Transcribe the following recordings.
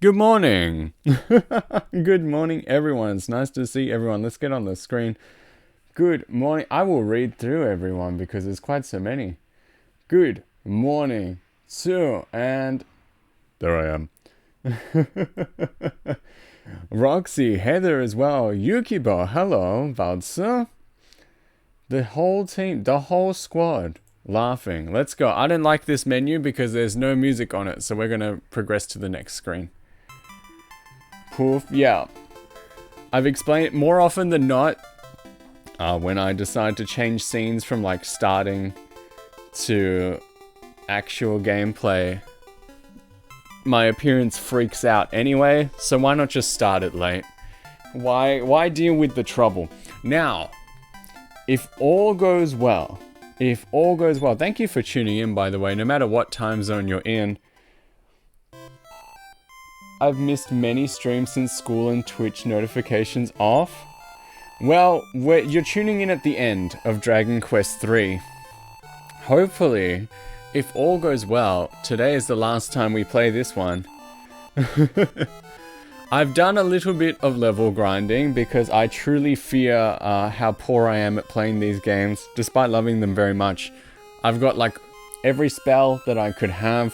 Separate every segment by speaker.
Speaker 1: Good morning. Good morning, everyone. It's nice to see everyone. Let's get on the screen. Good morning. I will read through everyone because there's quite so many. Good morning to, and there I am. Roxy, Heather as well. Yukibo, hello. Valsa. The whole team, the whole squad laughing. Let's go. I don't like this menu because there's no music on it, so we're going to progress to the next screen. Poof, yeah. I've explained it more often than not when I decide to change scenes from like starting to actual gameplay. My appearance freaks out anyway, so why not just start it late? Why deal with the trouble? Now, if all goes well, thank you for tuning in, by the way, no matter what time zone you're in. I've missed many streams since school and Twitch notifications off. Well, you're tuning in at the end of Dragon Quest III. Hopefully, if all goes well, today is the last time we play this one. I've done a little bit of level grinding because I truly fear how poor I am at playing these games, despite loving them very much. I've got like every spell that I could have.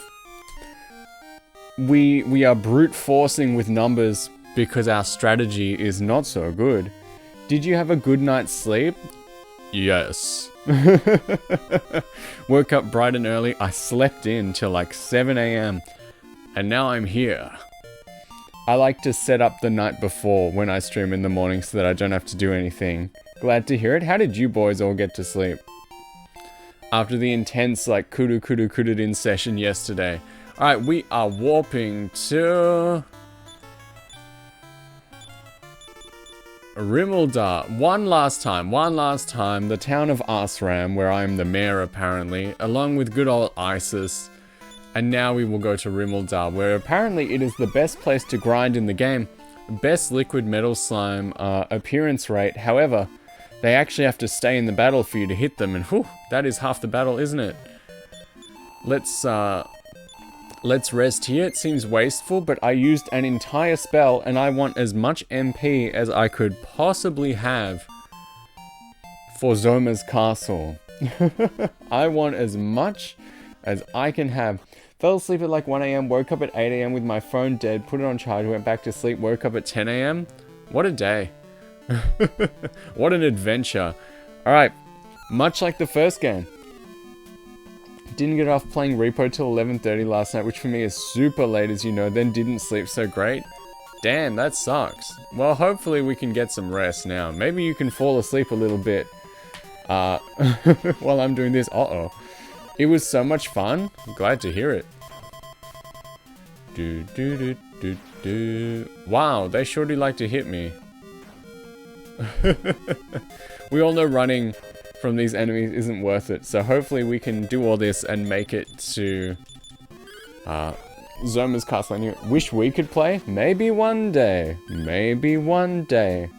Speaker 1: We are brute forcing with numbers because our strategy is not so good. Did you have a good night's sleep? Yes. Woke up bright and early. I slept in till like 7 a.m. and now I'm here. I like to set up the night before when I stream in the morning so that I don't have to do anything. Glad to hear it. How did you boys all get to sleep? After the intense like kudu in session yesterday. Alright, we are warping to Rimmeldar. One last time, the town of Asram, where I am the mayor apparently, along with good old Isis. And now we will go to Rimmeldar, where apparently it is the best place to grind in the game. Best liquid metal slime appearance rate. However, they actually have to stay in the battle for you to hit them, and whew, that is half the battle, isn't it? Let's rest here. It seems wasteful, but I used an entire spell and I want as much MP as I could possibly have for Zoma's castle. I want as much as I can have. Fell asleep at like 1 a.m, woke up at 8 a.m. with my phone dead, put it on charge, went back to sleep, woke up at 10 a.m. What a day. What an adventure. Alright, much like the first game. Didn't get off playing Repo till 11:30 last night, which for me is super late, as you know, then didn't sleep so great. Damn, that sucks. Well, hopefully we can get some rest now. Maybe you can fall asleep a little bit while I'm doing this. Uh-oh. It was so much fun. I'm glad to hear it. Wow, they surely like to hit me. We all know running from these enemies isn't worth it, so hopefully we can do all this and make it to Zoma's castle. Anyway, wish we could play? Maybe one day. Maybe one day.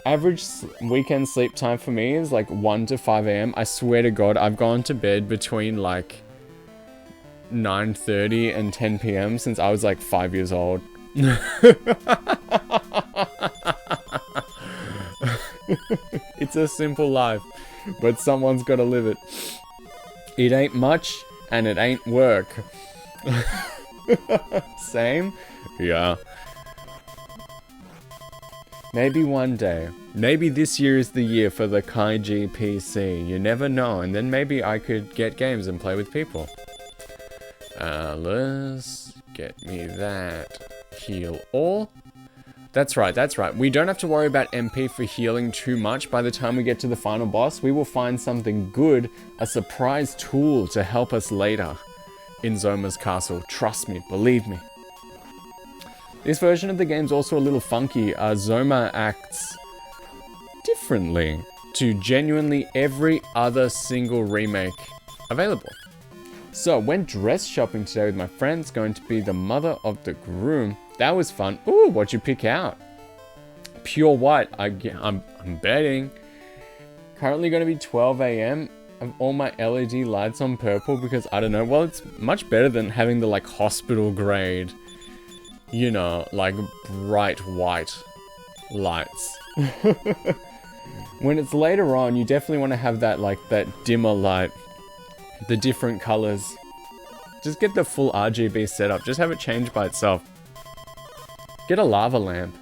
Speaker 1: Average weekend sleep time for me is like 1 to 5 a.m. I swear to God, I've gone to bed between like 9:30 and 10 p.m. since I was like 5 years old. It's a simple life, but someone's gotta live it. It ain't much, and it ain't work. Same? Yeah. Maybe one day. Maybe this year is the year for the Kaiji PC. You never know, and then maybe I could get games and play with people. Let's get me that. Heal all. That's right. We don't have to worry about MP for healing too much. By the time we get to the final boss, we will find something good, a surprise tool to help us later in Zoma's castle. Trust me, believe me. This version of the game's also a little funky. Zoma acts differently to genuinely every other single remake available. So, went dress shopping today with my friends, going to be the mother of the groom. That was fun. Ooh, what'd you pick out? Pure white. I'm betting. Currently going to be 12 a.m. Have all my LED lights on purple because I don't know. Well, it's much better than having the like hospital grade you know, like bright white lights. When it's later on, you definitely want to have that, like, that dimmer light, the different colors. Just get the full RGB setup. Just have it change by itself. Get a lava lamp.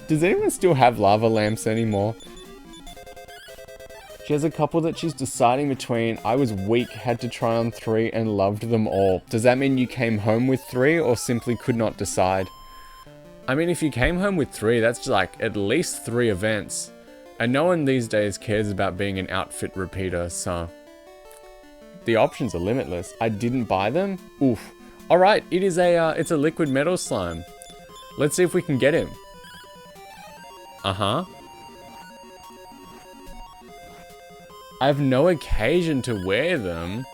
Speaker 1: Does anyone still have lava lamps anymore? She has a couple that she's deciding between. I was weak, had to try on 3 and loved them all. Does that mean you came home with 3 or simply could not decide? I mean, if you came home with 3, that's like at least 3 events. And no one these days cares about being an outfit repeater, so... The options are limitless. I didn't buy them? Oof. Alright, it's a liquid metal slime. Let's see if we can get him. Uh-huh. I have no occasion to wear them.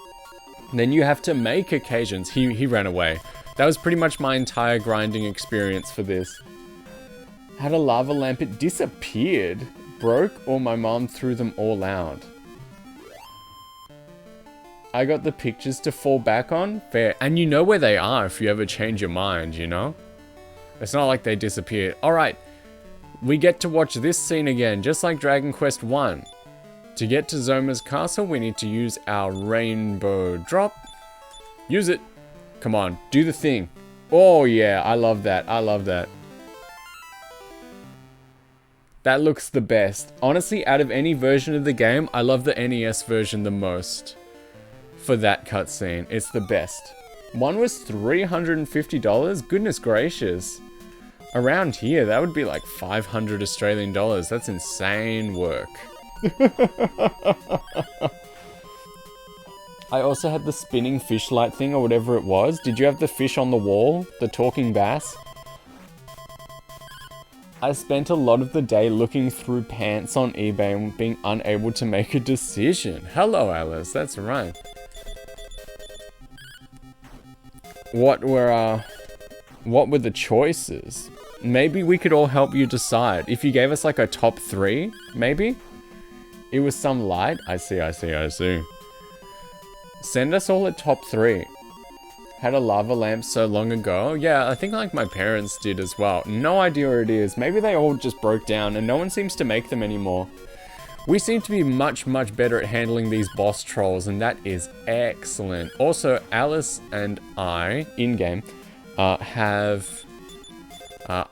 Speaker 1: Then you have to make occasions. He ran away. That was pretty much my entire grinding experience for this. Had a lava lamp, it disappeared. Broke, or my mom threw them all out. I got the pictures to fall back on. Fair. And you know where they are if you ever change your mind, you know? It's not like they disappeared. Alright. We get to watch this scene again, just like Dragon Quest 1. To get to Zoma's castle, we need to use our rainbow drop. Use it. Come on, do the thing. Oh yeah, I love that. I love that. That looks the best. Honestly, out of any version of the game, I love the NES version the most. For that cutscene, it's the best. One was $350? Goodness gracious. Around here, that would be like 500 Australian dollars. That's insane work. I also had the spinning fish light thing or whatever it was. Did you have the fish on the wall? The talking bass? I spent a lot of the day looking through pants on eBay and being unable to make a decision. Hello, Alice. That's right. What were the choices? Maybe we could all help you decide. If you gave us like a top 3, maybe? It was some light. I see. Send us all a top 3. Had a lava lamp so long ago. Yeah, I think like my parents did as well. No idea where it is. Maybe they all just broke down and no one seems to make them anymore. We seem to be much, much better at handling these boss trolls, and that is excellent. Also, Alice and I, in-game, have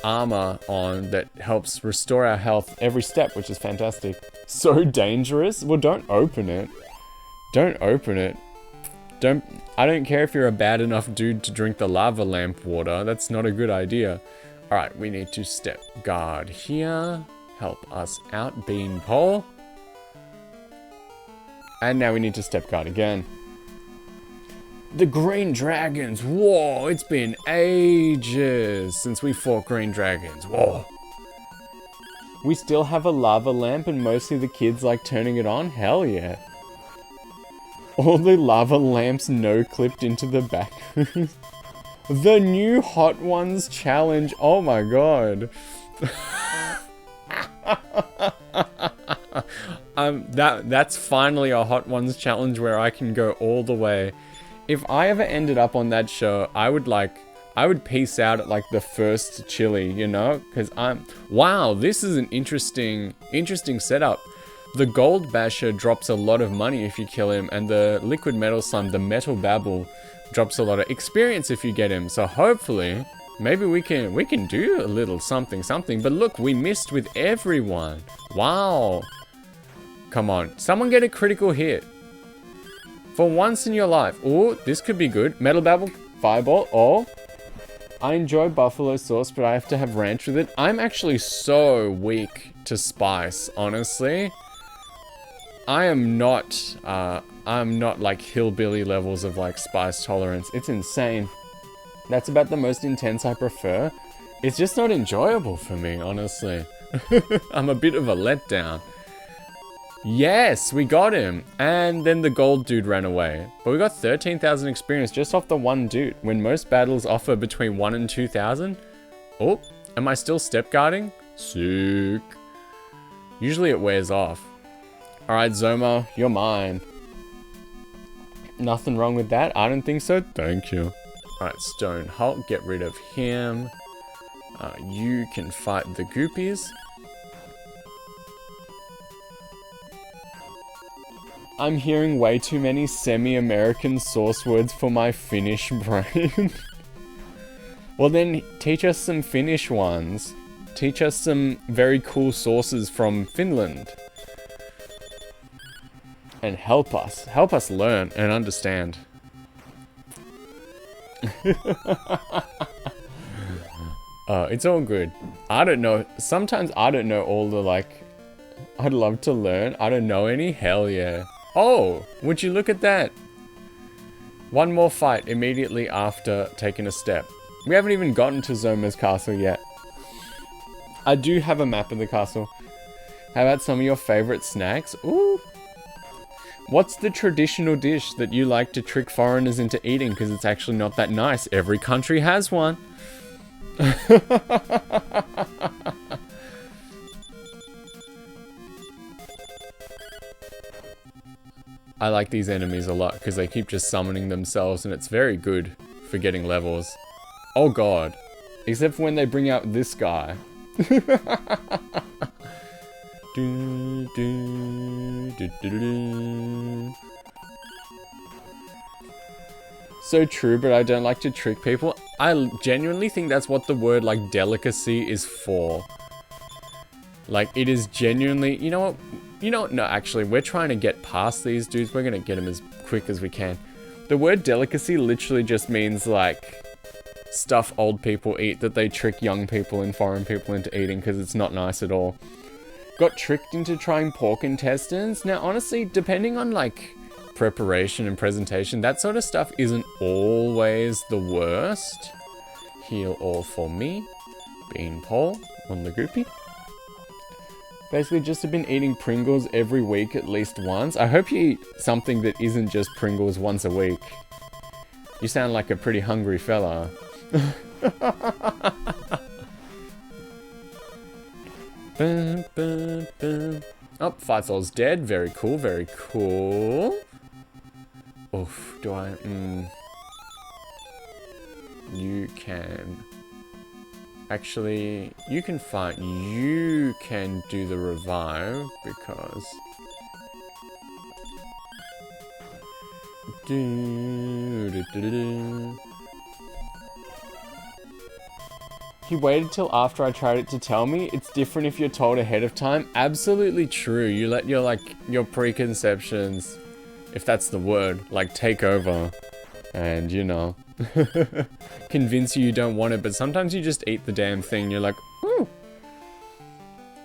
Speaker 1: armor on that helps restore our health every step, which is fantastic. So dangerous? Well, don't open it. Don't open it. I don't care if you're a bad enough dude to drink the lava lamp water. That's not a good idea. Alright, we need to step guard here. Help us out, beanpole. And now we need to step guard again. The green dragons. Whoa, it's been ages since we fought green dragons. Whoa. We still have a lava lamp and mostly the kids like turning it on? Hell yeah. All the lava lamps no-clipped into the back. The new Hot Ones challenge. Oh my god. That's finally a Hot Ones challenge where I can go all the way. If I ever ended up on that show, I would peace out at like the first chili, you know? Because wow, this is an interesting setup. The Gold Basher drops a lot of money if you kill him, and the Liquid Metal Slime, the Metal Babble, drops a lot of experience if you get him. So hopefully, maybe we can do a little something. But look, we missed with everyone. Wow. Come on, someone get a critical hit. For once in your life. Oh, this could be good. Metal Babble, Fireball. Oh. I enjoy buffalo sauce, but I have to have ranch with it. I'm actually so weak to spice, honestly. I'm not like hillbilly levels of like spice tolerance. It's insane. That's about the most intense I prefer. It's just not enjoyable for me, honestly. I'm a bit of a letdown. Yes, we got him. And then the gold dude ran away. But we got 13,000 experience just off the one dude. When most battles offer between 1 and 2,000. Oh, am I still step guarding? Sick. Usually it wears off. Alright, Zoma, you're mine. Nothing wrong with that? I don't think so. Thank you. Alright, Stone Hulk, get rid of him. You can fight the Goopies. I'm hearing way too many semi-American source words for my Finnish brain. Well then, teach us some Finnish ones. Teach us some very cool sources from Finland. And help us learn and understand. It's all good. I don't know, sometimes I don't know all the like, I'd love to learn. I don't know any, hell yeah. Oh, would you look at that? One more fight immediately after taking a step. We haven't even gotten to Zoma's castle yet. I do have a map of the castle. How about some of your favorite snacks? Ooh. What's the traditional dish that you like to trick foreigners into eating because it's actually not that nice? Every country has one. I like these enemies a lot because they keep just summoning themselves and it's very good for getting levels. Oh god. Except for when they bring out this guy. So true, but I don't like to trick people. I genuinely think that's what the word like delicacy is for. Like it is genuinely, you know what? No, actually, we're trying to get past these dudes. We're gonna get them as quick as we can. The word delicacy literally just means like stuff old people eat that they trick young people and foreign people into eating because it's not nice at all. Got tricked into trying pork intestines. Now, honestly, depending on like preparation and presentation, that sort of stuff isn't always the worst. Heal all for me. Beanpole on the goopy. Basically, just have been eating Pringles every week at least once. I hope you eat something that isn't just Pringles once a week. You sound like a pretty hungry fella. Bum, bum, bum. Oh, Fightsoul's dead. Very cool, very cool. Oof, do I... You can... Actually, you can fight. You can do the revive because... He waited till after I tried it to tell me. It's different if you're told ahead of time. Absolutely true. You let your like your preconceptions, if that's the word, like take over, and you know, convince you don't want it. But sometimes you just eat the damn thing. You're like, ooh.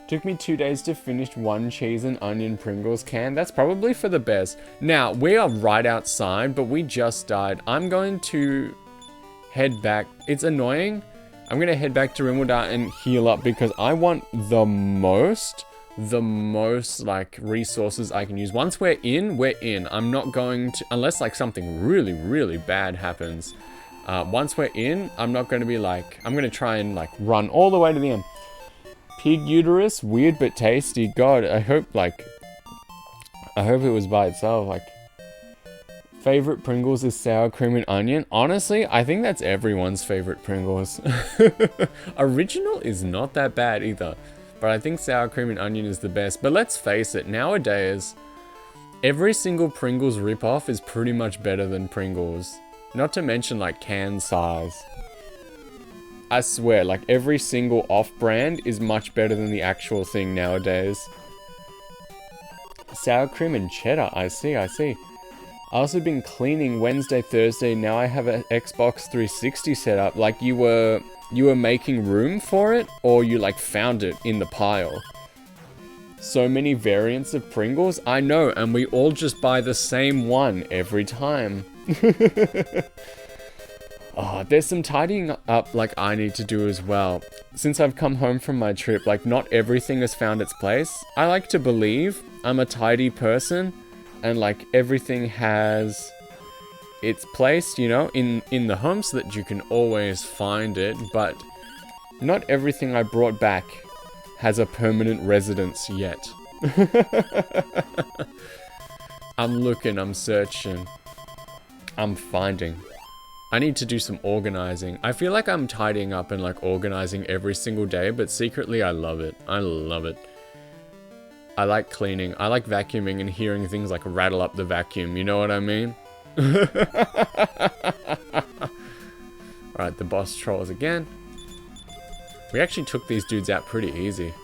Speaker 1: Took me 2 days to finish one cheese and onion Pringles can. That's probably for the best. Now we are right outside, but we just died. I'm going to head back. It's annoying. I'm going to head back to Rimwaldar and heal up because I want the most like resources I can use. Once we're in. I'm not going to, unless like something really, really bad happens. Once we're in, I'm not going to be like, I'm going to try and like run all the way to the end. Pig uterus, weird but tasty. God, I hope it was by itself. Like, favorite Pringles is sour cream and onion. Honestly, I think that's everyone's favorite Pringles. Original is not that bad either, but I think sour cream and onion is the best. But let's face it, nowadays, every single Pringles ripoff is pretty much better than Pringles. Not to mention like can size. I swear, like every single off-brand is much better than the actual thing nowadays. Sour cream and cheddar, I see. I also been cleaning Wednesday, Thursday. Now I have an Xbox 360 set up. Like you were making room for it, or you like found it in the pile. So many variants of Pringles. I know, and we all just buy the same one every time. Oh, there's some tidying up like I need to do as well. Since I've come home from my trip, like not everything has found its place. I like to believe I'm a tidy person and like everything has its place, you know, in the home so that you can always find it. But not everything I brought back has a permanent residence yet. I'm looking, I'm searching, I'm finding. I need to do some organizing. I feel like I'm tidying up and like organizing every single day, but secretly I love it. I love it. I like cleaning. I like vacuuming and hearing things like rattle up the vacuum. You know what I mean? Alright, the boss trolls again. We actually took these dudes out pretty easy.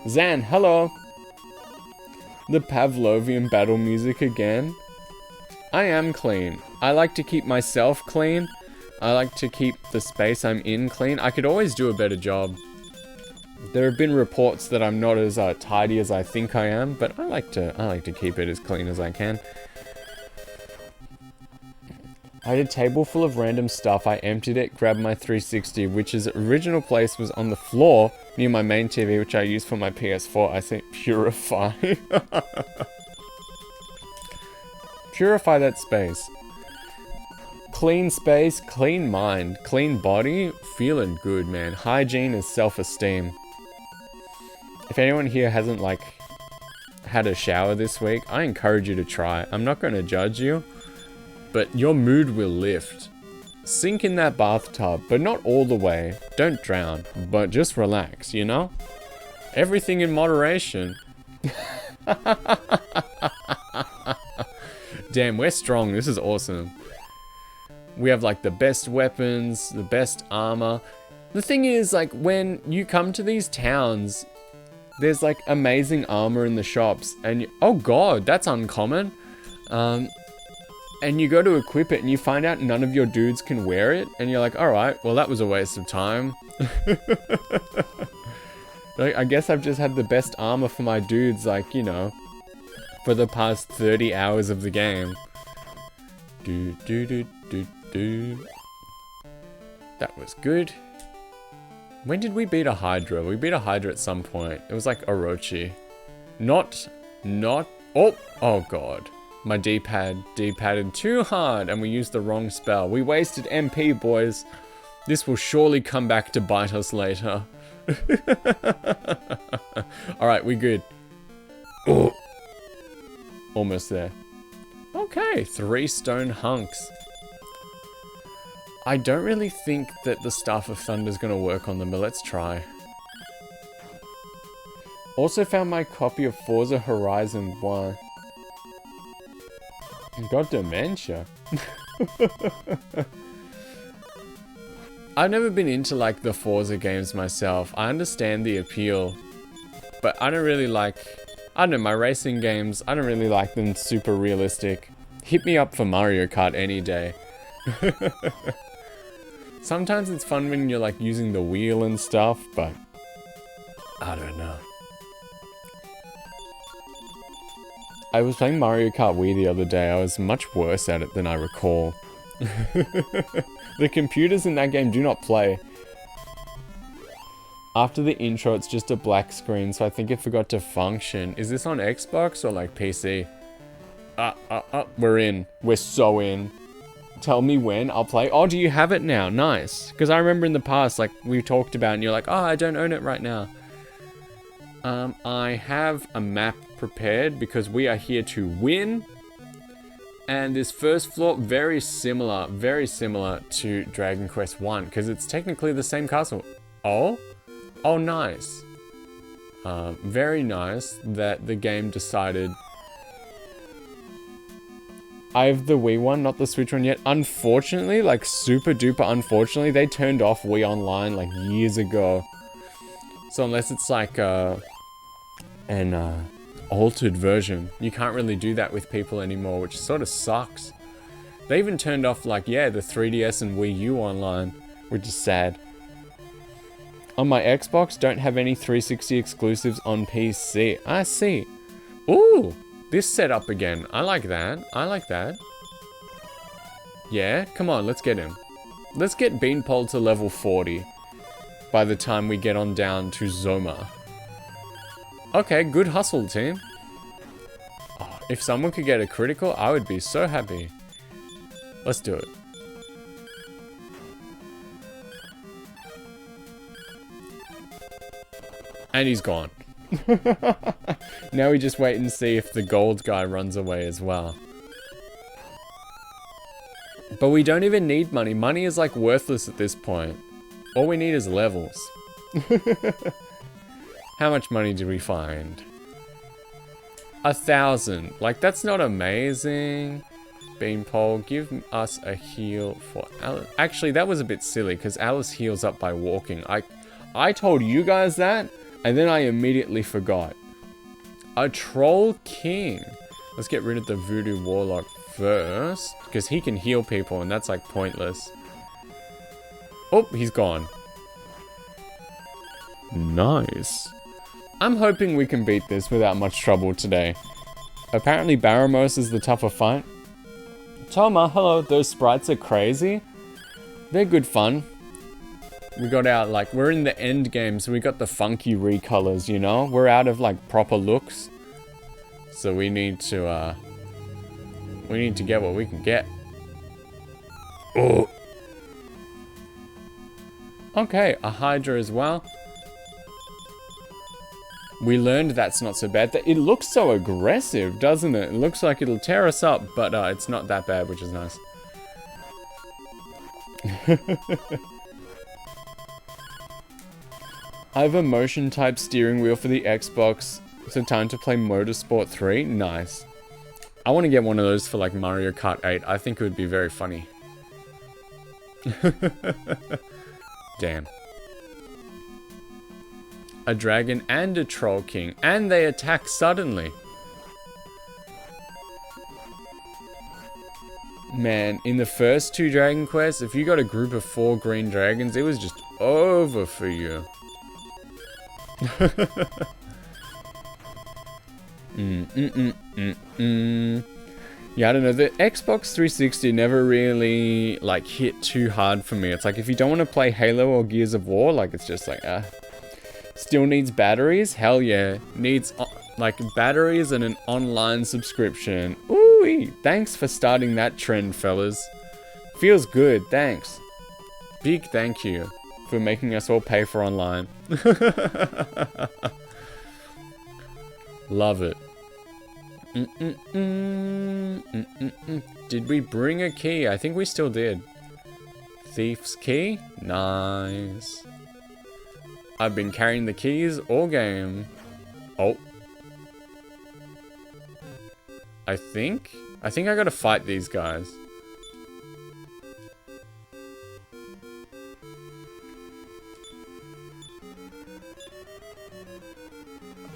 Speaker 1: Zan, hello! The Pavlovian battle music again. I am clean. I like to keep myself clean. I like to keep the space I'm in clean. I could always do a better job. There have been reports that I'm not as tidy as I think I am, but I like to keep it as clean as I can. I had a table full of random stuff. I emptied it, grabbed my 360, which its original place was on the floor near my main TV, which I use for my PS4. I say purify. Purify that space. Clean space, clean mind, clean body, feeling good, man. Hygiene is self-esteem. If anyone here hasn't, like, had a shower this week, I encourage you to try. I'm not going to judge you, but your mood will lift. Sink in that bathtub, but not all the way. Don't drown, but just relax, you know? Everything in moderation. Damn, we're strong. This is awesome. We have, like, the best weapons, the best armor. The thing is, like, when you come to these towns, there's, like, amazing armor in the shops, and oh god, that's uncommon. And you go to equip it, and you find out none of your dudes can wear it, and you're like, alright, well, that was a waste of time. Like, I guess I've just had the best armor for my dudes, like, you know, for the past 30 hours of the game. That was good. When did we beat a Hydra? We beat a Hydra at some point. It was like Orochi. Oh god. My D-padded too hard and we used the wrong spell. We wasted MP, boys. This will surely come back to bite us later. Alright, we good. Oh. Almost there. Okay, 3 stone hunks. I don't really think that the Staff of Thunder is going to work on them, but let's try. Also found my copy of Forza Horizon 1. Got dementia. I've never been into like the Forza games myself. I understand the appeal, but I don't really like, I don't know, my racing games, I don't really like them super realistic. Hit me up for Mario Kart any day. Sometimes it's fun when you're like using the wheel and stuff, but I don't know. I was playing Mario Kart Wii the other day. I was much worse at it than I recall. The computers in that game do not play. After the intro, it's just a black screen, so I think it forgot to function. Is this on Xbox or like PC? We're in. We're so in. Tell me when, I'll play. Oh, do you have it now? Nice. Because I remember in the past, like, we talked about and you're like, oh, I don't own it right now. I have a map prepared because we are here to win. And this first floor, very similar to Dragon Quest 1 because it's technically the same castle. Oh? Oh, nice. Very nice that the game decided. I have the Wii one, not the Switch one yet. Unfortunately, like super duper unfortunately, they turned off Wii Online like years ago. So unless it's like an altered version, you can't really do that with people anymore, which sort of sucks. They even turned off like, yeah, the 3DS and Wii U Online, which is sad. On my Xbox, don't have any 360 exclusives on PC. I see. Ooh! This setup again. I like that. I like that. Yeah, come on, let's get him. Let's get Beanpole to level 40 by the time we get on down to Zoma. Okay, good hustle, team. Oh, if someone could get a critical, I would be so happy. Let's do it. And he's gone. Now we just wait and see if the gold guy runs away as well. But we don't even need money. Money is like worthless at this point. All we need is levels. How much money did we find? 1,000. Like, that's not amazing. Beanpole, give us a heal for Alice. Actually, that was a bit silly because Alice heals up by walking. I told you guys that, and then I immediately forgot. A Troll King. Let's get rid of the Voodoo Warlock first, because he can heal people, and that's like pointless. Oh, he's gone. Nice. I'm hoping we can beat this without much trouble today. Apparently Baramos is the tougher fight. Toma, hello, those sprites are crazy. They're good fun. We got out, like, we're in the end game, so we got the funky recolors, you know? We're out of, like, proper looks. So we need to get what we can get. Oh. Okay, a Hydra as well. We learned that's not so bad. It looks so aggressive, doesn't it? It looks like it'll tear us up, but it's not that bad, which is nice. I have a motion type steering wheel for the Xbox, so time to play Motorsport 3. Nice. I want to get one of those for like Mario Kart 8. I think it would be very funny. Damn. A dragon and a troll king, and they attack suddenly. Man, in the first 2 Dragon Quests, if you got a group of 4 green dragons, it was just over for you. Yeah, I don't know, the Xbox 360 never really, like, hit too hard for me. It's like, if you don't want to play Halo or Gears of War, like, it's just like, Still needs batteries? Hell yeah. Needs, like, batteries and an online subscription. Ooh, thanks for starting that trend, fellas. Feels good, thanks. Big thank you for making us all pay for online. Love it. Did we bring a key? I think we still did. Thief's key? Nice. I've been carrying the keys all game. Oh. I think I gotta fight these guys.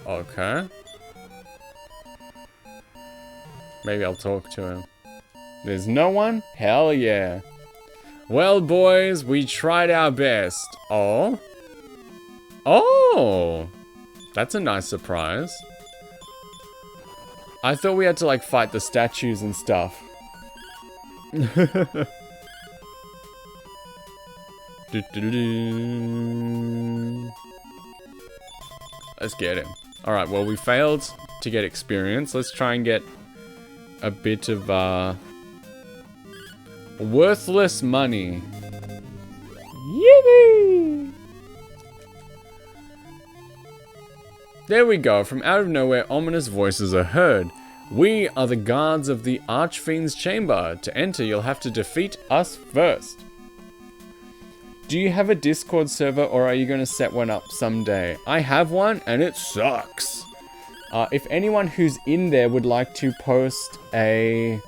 Speaker 1: Okay. Maybe I'll talk to him. There's no one? Hell yeah. Well, boys, we tried our best. Oh. Oh! That's a nice surprise. I thought we had to, like, fight the statues and stuff. Let's get him. Alright, well, we failed to get experience. Let's try and get a bit of, worthless money. Yippee! There we go. From out of nowhere, ominous voices are heard. We are the guards of the Archfiend's chamber. To enter, you'll have to defeat us first. Do you have a Discord server, or are you going to set one up someday? I have one, and it sucks. If anyone who's in there would like to post a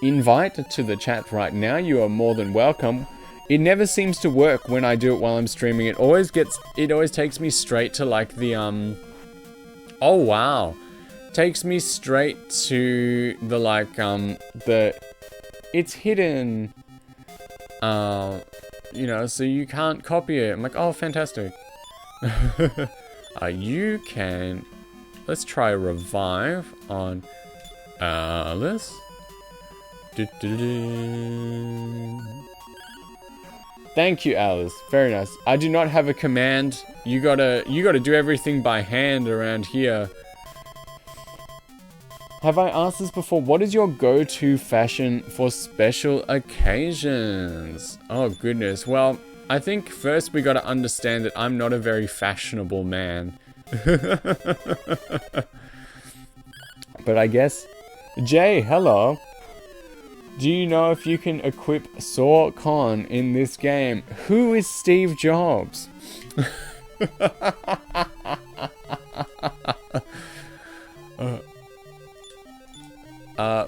Speaker 1: invite to the chat right now, you are more than welcome. It never seems to work when I do it while I'm streaming. It always takes me straight to like the oh wow. Takes me straight to the like it's hidden. You know, so you can't copy it. I'm like, oh fantastic. You can, let's try revive on Alice. Thank you, Alice. Very nice. I do not have a command. You gotta do everything by hand around here. Have I asked this before? What is your go-to fashion for special occasions? Oh goodness. Well, I think first we gotta understand that I'm not a very fashionable man. But I guess, Jay, hello. Do you know if you can equip Saw Con in this game? Who is Steve Jobs?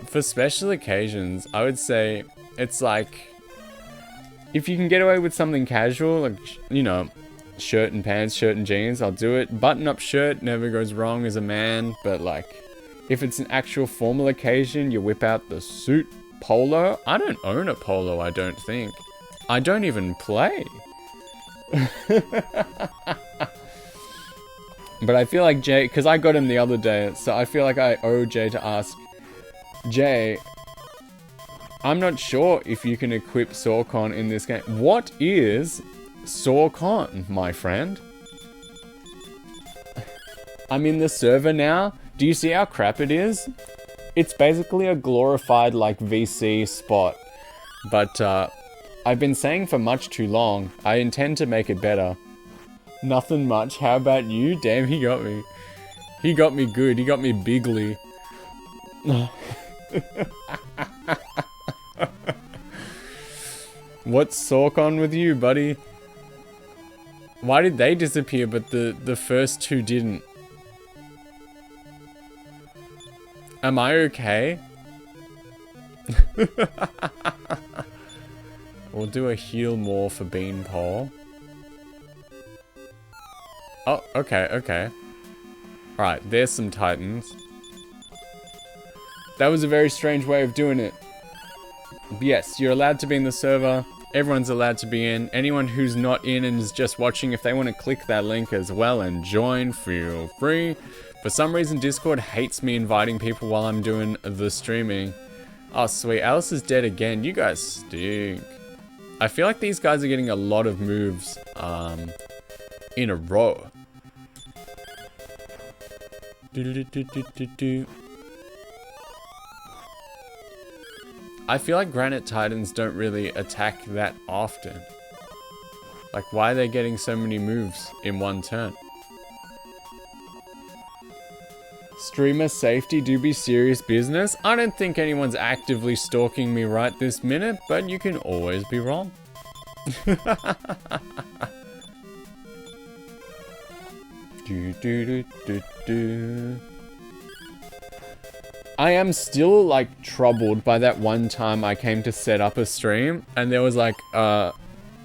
Speaker 1: For special occasions, I would say it's like, if you can get away with something casual, like, you know, shirt and pants, shirt and jeans, I'll do it. Button-up shirt never goes wrong as a man, but like, if it's an actual formal occasion, you whip out the suit. Polo? I don't own a polo, I don't think. I don't even play. But I feel like Jay, because I got him the other day, so I feel like I owe Jay to ask, Jay, I'm not sure if you can equip Sawcon in this game. What is Sawcon, my friend? I'm in the server now. Do you see how crap it is? It's basically a glorified, like, VC spot. But, I've been saying for much too long, I intend to make it better. Nothing much. How about you? Damn, he got me. He got me good. He got me bigly. What's Sawcon with you, buddy? Why did they disappear, but the first two didn't? Am I okay? We'll do a heal more for Beanpole. Oh, okay, okay. Alright, there's some titans. That was a very strange way of doing it. Yes, you're allowed to be in the server. Everyone's allowed to be in. Anyone who's not in and is just watching, if they want to click that link as well and join, feel free. For some reason, Discord hates me inviting people while I'm doing the streaming. Oh, sweet. Alice is dead again. You guys stink. I feel like these guys are getting a lot of moves in a row. I feel like Granite Titans don't really attack that often. Like, why are they getting so many moves in one turn? Streamer safety do be serious business. I don't think anyone's actively stalking me right this minute, but you can always be wrong. I am still, like, troubled by that one time I came to set up a stream, and there was, like, a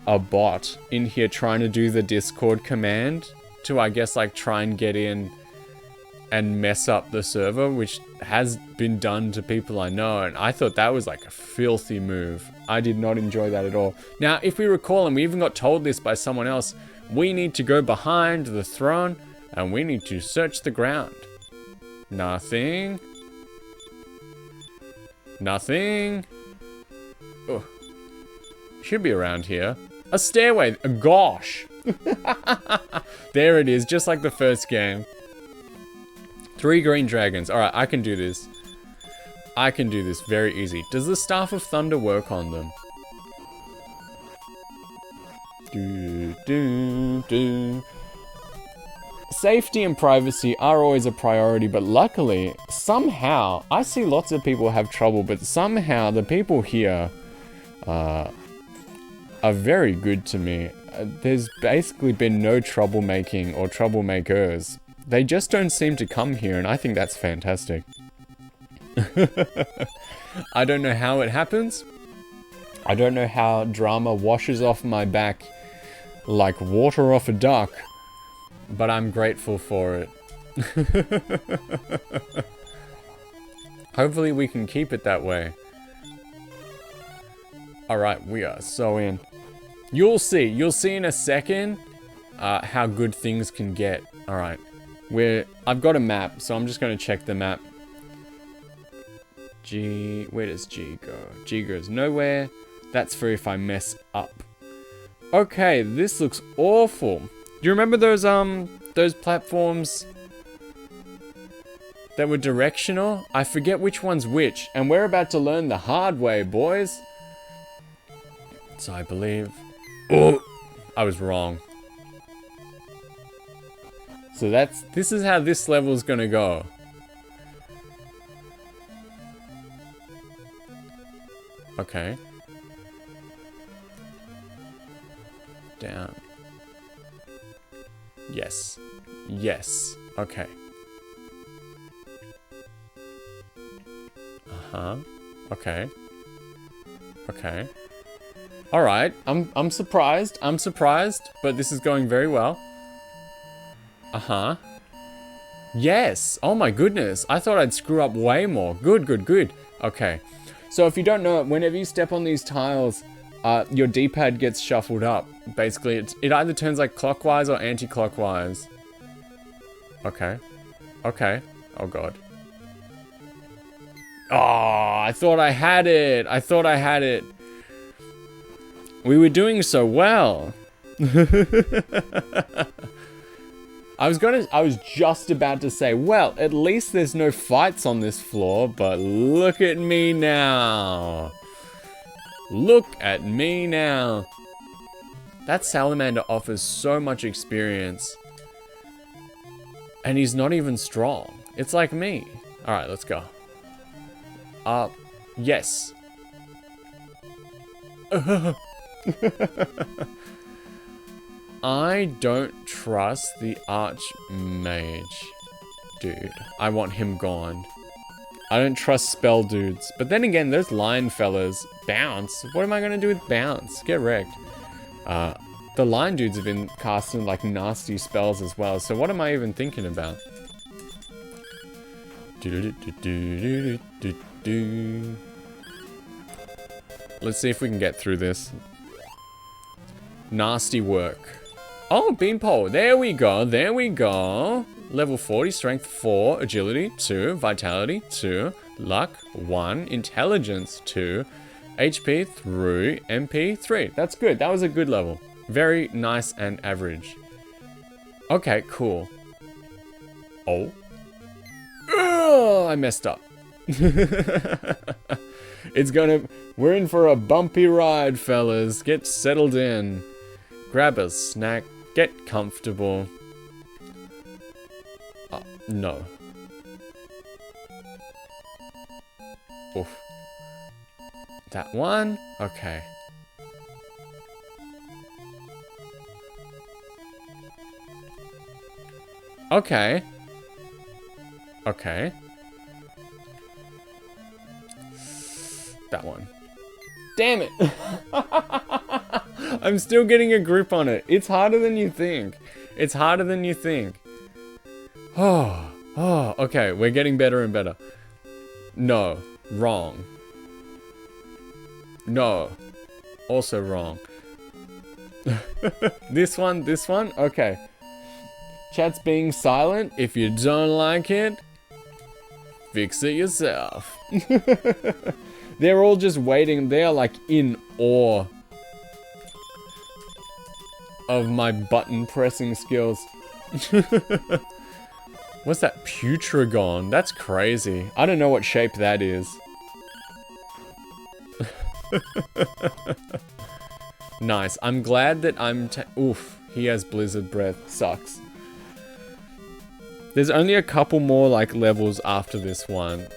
Speaker 1: bot in here trying to do the Discord command to, I guess, like, try and get in and mess up the server, which has been done to people I know, and I thought that was, like, a filthy move. I did not enjoy that at all. Now, if we recall, and we even got told this by someone else, we need to go behind the throne, and we need to search the ground. Nothing. Nothing. Oh. Should be around here. A stairway. Gosh. There it is, just like the first game. 3 green dragons. Alright, I can do this. I can do this very easy. Does the Staff of Thunder work on them? Safety and privacy are always a priority, but luckily, somehow, I see lots of people have trouble, but somehow the people here are very good to me. There's basically been no troublemaking or troublemakers. They just don't seem to come here, and I think that's fantastic. I don't know how it happens. I don't know how drama washes off my back like water off a duck, but I'm grateful for it. Hopefully we can keep it that way. Alright, we are so in. You'll see in a second how good things can get. Alright. I've got a map, so I'm just going to check the map. Where does G go? G goes nowhere. That's for if I mess up. Okay, this looks awful. Do you remember those platforms that were directional? I forget which one's which, and we're about to learn the hard way, boys. So I believe... Oh! I was wrong. So this is how this level is gonna go. Okay. Down. Yes. Yes. Okay. Uh-huh. Okay. Okay. Alright. I'm surprised. I'm surprised, but this is going very well. Uh-huh. Yes. Oh my goodness. I thought I'd screw up way more. Good, good, good. Okay. So if you don't know, whenever you step on these tiles, your D-pad gets shuffled up. Basically, it either turns like clockwise or anti-clockwise. Okay. Okay. Oh god. Oh, I thought I had it. I thought I had it. We were doing so well. I was just about to say, well, at least there's no fights on this floor, but look at me now. Look at me now. That salamander offers so much experience. And he's not even strong. It's like me. Alright, let's go. Yes. I don't trust the archmage dude. I want him gone. I don't trust spell dudes. But then again, those lion fellas, bounce. What am I gonna do with bounce? Get wrecked. The lion dudes have been casting like nasty spells as well. So what am I even thinking about? Let's see if we can get through this. Nasty work. Oh, beanpole. There we go. There we go. Level 40, strength 4, agility 2, vitality 2, luck 1, intelligence 2, HP 3, MP 3. That's good. That was a good level. Very nice and average. Okay, cool. Oh. Ugh, I messed up. We're in for a bumpy ride, fellas. Get settled in. Grab a snack. Get comfortable. No. Oof. That one? Okay. Okay. Okay. That one. Damn it! I'm still getting a grip on it. It's harder than you think. It's harder than you think. Oh, okay. We're getting better and better. No. Wrong. No. Also wrong. This one? Okay. Chat's being silent. If you don't like it, fix it yourself. They're all just waiting. They are like in awe of my button pressing skills. What's that? Putragon? That's crazy. I don't know what shape that is. Nice. I'm glad that oof. He has blizzard breath. Sucks. There's only a couple more like levels after this one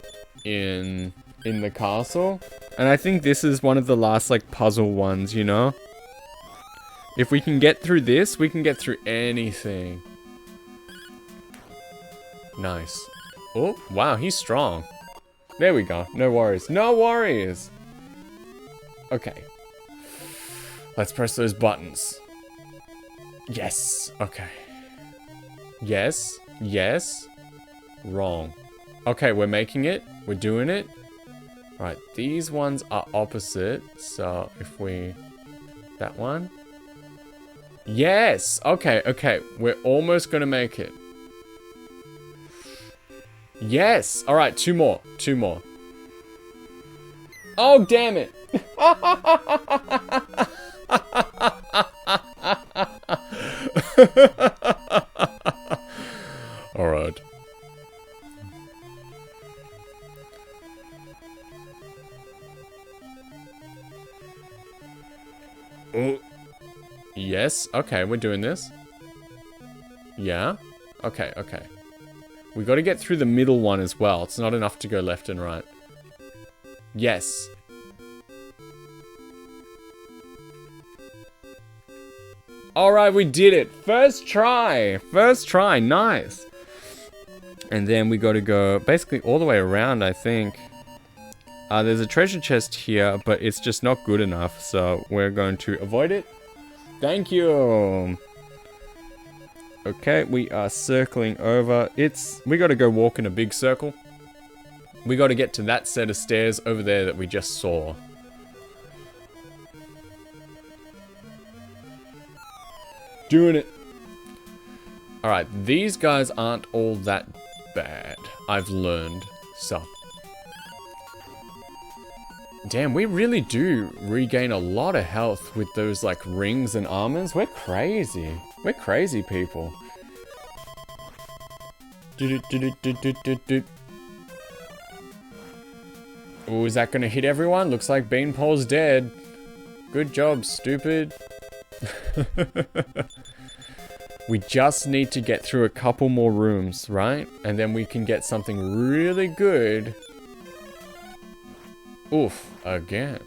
Speaker 1: in the castle. And I think this is one of the last like puzzle ones, you know? If we can get through this, we can get through anything. Nice. Oh, wow, he's strong. There we go. No worries. No worries. Okay. Let's press those buttons. Yes. Okay. Yes. Yes. Wrong. Okay, we're making it. We're doing it. Right, these ones are opposite. So if we... That one. Yes. Okay, okay. We're almost gonna make it. Yes. All right, two more. Two more. Oh, damn it. All right. Oh. Yes. Okay, we're doing this. Yeah. Okay, okay. We got to get through the middle one as well. It's not enough to go left and right. Yes. Alright, we did it. First try. First try. Nice. And then we got to go basically all the way around, I think. There's a treasure chest here, but it's just not good enough. So we're going to avoid it. Thank you. Okay, we are circling over. We got to go walk in a big circle. We got to get to that set of stairs over there that we just saw. Doing it. Alright, these guys aren't all that bad. I've learned. So. Damn, we really do regain a lot of health with those, like, rings and armors. We're crazy. We're crazy people. Oh, is that gonna hit everyone? Looks like Beanpole's dead. Good job, stupid. We just need to get through a couple more rooms, right? And then we can get something really good. Oof, again.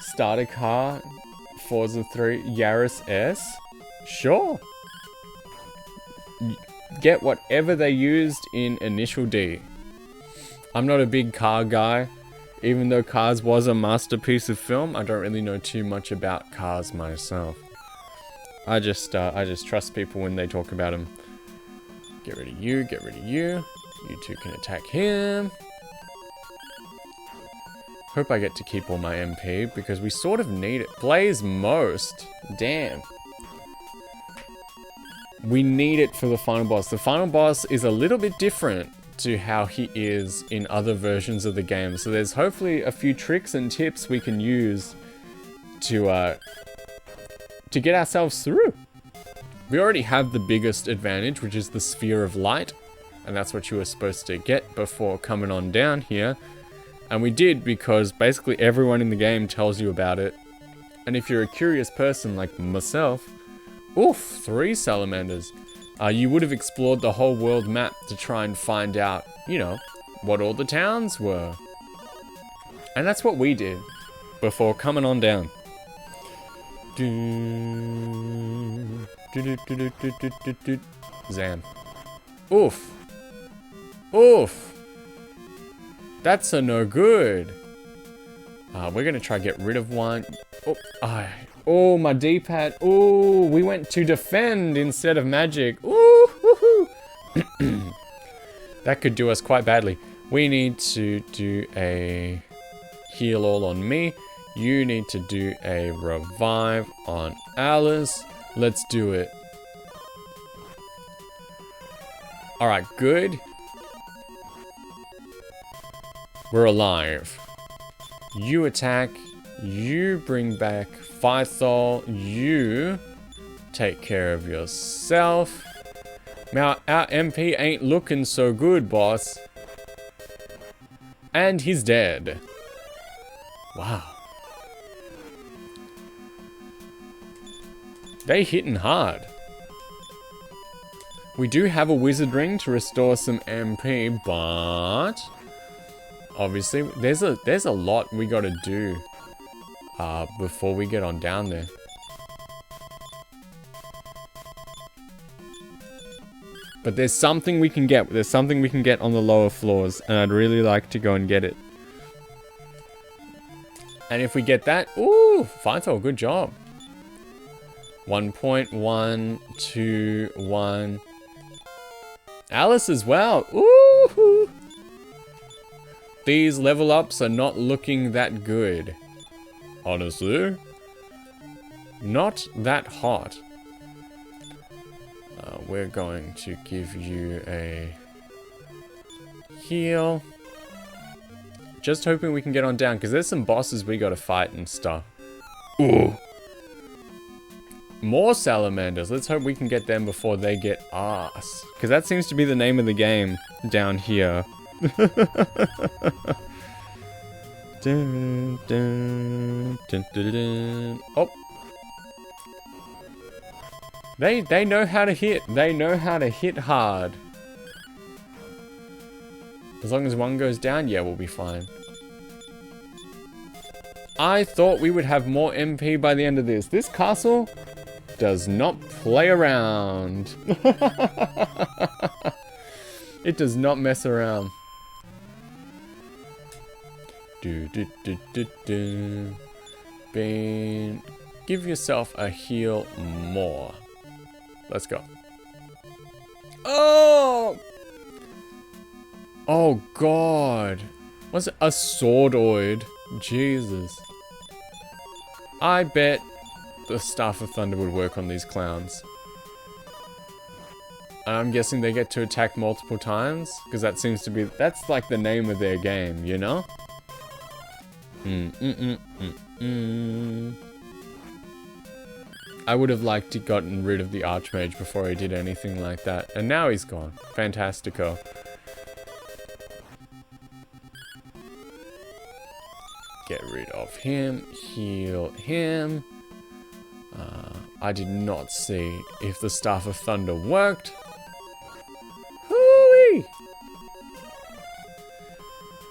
Speaker 1: Start a car, Forza 3, Yaris S? Sure. Get whatever they used in Initial D. I'm not a big car guy. Even though Cars was a masterpiece of film, I don't really know too much about cars myself. I just trust people when they talk about them. Get rid of you, get rid of you. You two can attack him. Hope I get to keep all my MP, because we sort of need it. Blaze most. Damn. We need it for the final boss. The final boss is a little bit different to how he is in other versions of the game. So there's hopefully a few tricks and tips we can use to get ourselves through. We already have the biggest advantage, which is the Sphere of Light. And that's what you were supposed to get before coming on down here. And we did, because basically everyone in the game tells you about it. And if you're a curious person like myself, oof, 3 salamanders. You would have explored the whole world map to try and find out, you know, what all the towns were. And that's what we did before coming on down. Zam. Oof. Oof. That's a no good. We're going to try to get rid of one. Oh, my D-pad. Ooh, we went to defend instead of magic. Ooh, woohoo. That could do us quite badly. We need to do a heal all on me. You need to do a revive on Alice. Let's do it. Alright, good. We're alive. You attack. You bring back Phythol. You take care of yourself. Now, our MP ain't looking so good, boss. And he's dead. Wow. They hitting hard. We do have a wizard ring to restore some MP, but obviously there's a lot we gotta do before we get on down there. But there's something we can get. There's something we can get on the lower floors, and I'd really like to go and get it. And if we get that, ooh, Phythol, good job. 1.121. Alice as well. Ooh. These level ups are not looking that good. Honestly. Not that hot. We're going to give you a heal. Just hoping we can get on down, because there's some bosses we gotta fight and stuff. Ooh. More salamanders. Let's hope we can get them before they get us. Because that seems to be the name of the game down here. Dun, dun, dun, dun, dun. Oh. They know how to hit. They know how to hit hard. As long as one goes down, yeah, we'll be fine. I thought we would have more MP by the end of this. This castle does not play around. It does not mess around. Bean, give yourself a heal more. Let's go. Oh! Oh god. What's it? A swordoid. Jesus. I bet the Staff of Thunder would work on these clowns. I'm guessing they get to attack multiple times, because that seems to be, that's like the name of their game, you know? I would have liked to gotten rid of the Archmage before he did anything like that, and now he's gone. Fantastico. Get rid of him, heal him. I did not see if the Staff of Thunder worked. Hooey!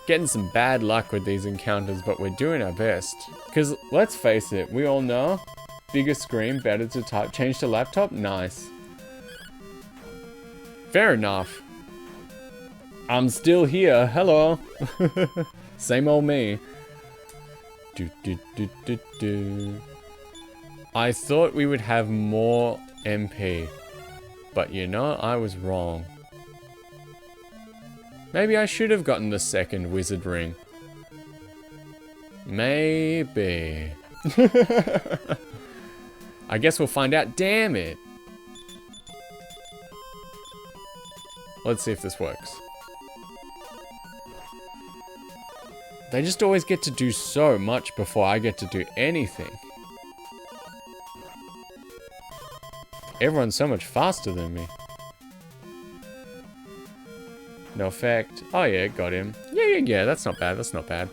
Speaker 1: Getting some bad luck with these encounters, but we're doing our best. Because, let's face it, we all know, bigger screen, better to type. Change to laptop? Nice. Fair enough. I'm still here, hello. Same old me. I thought we would have more MP, but you know, I was wrong. Maybe I should have gotten the second wizard ring. Maybe. I guess we'll find out. Damn it. Let's see if this works. They just always get to do so much before I get to do anything. Everyone's so much faster than me. No effect. Oh yeah, got him. Yeah, that's not bad, that's not bad.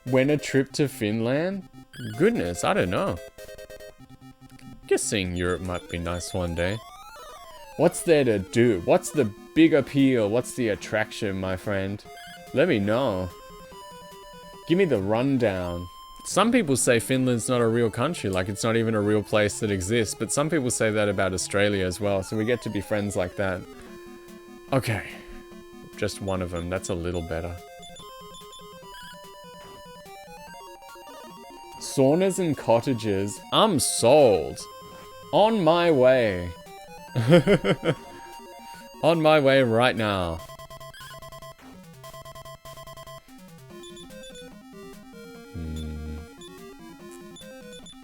Speaker 1: When a trip to Finland? Goodness, I don't know. Guess seeing Europe might be nice one day. What's there to do? What's the big appeal? What's the attraction, my friend? Let me know. Give me the rundown. Some people say Finland's not a real country, like it's not even a real place that exists, but some people say that about Australia as well, so we get to be friends like that. Okay. Just one of them, that's a little better. Saunas and cottages. I'm sold. On my way. On my way right now.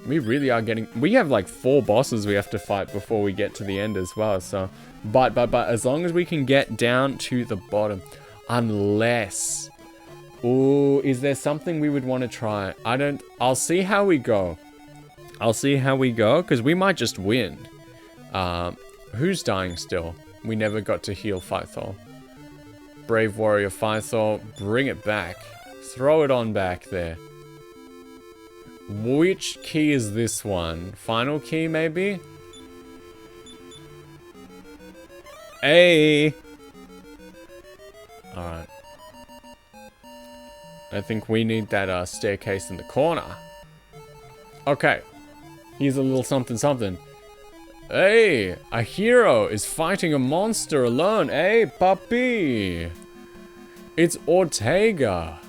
Speaker 1: We really are getting... We have like 4 bosses we have to fight before we get to the end as well, so... But as long as we can get down to the bottom. Unless... Ooh, is there something we would want to try? I'll see how we go. I'll see how we go, because we might just win. Who's dying still? We never got to heal Fythol. Brave Warrior Fythol, bring it back. Throw it on back there. Which key is this one? Final key, maybe? Hey! Alright. I think we need that staircase in the corner. Okay. Here's a little something something. Hey! A hero is fighting a monster alone. Hey, puppy! It's Ortega.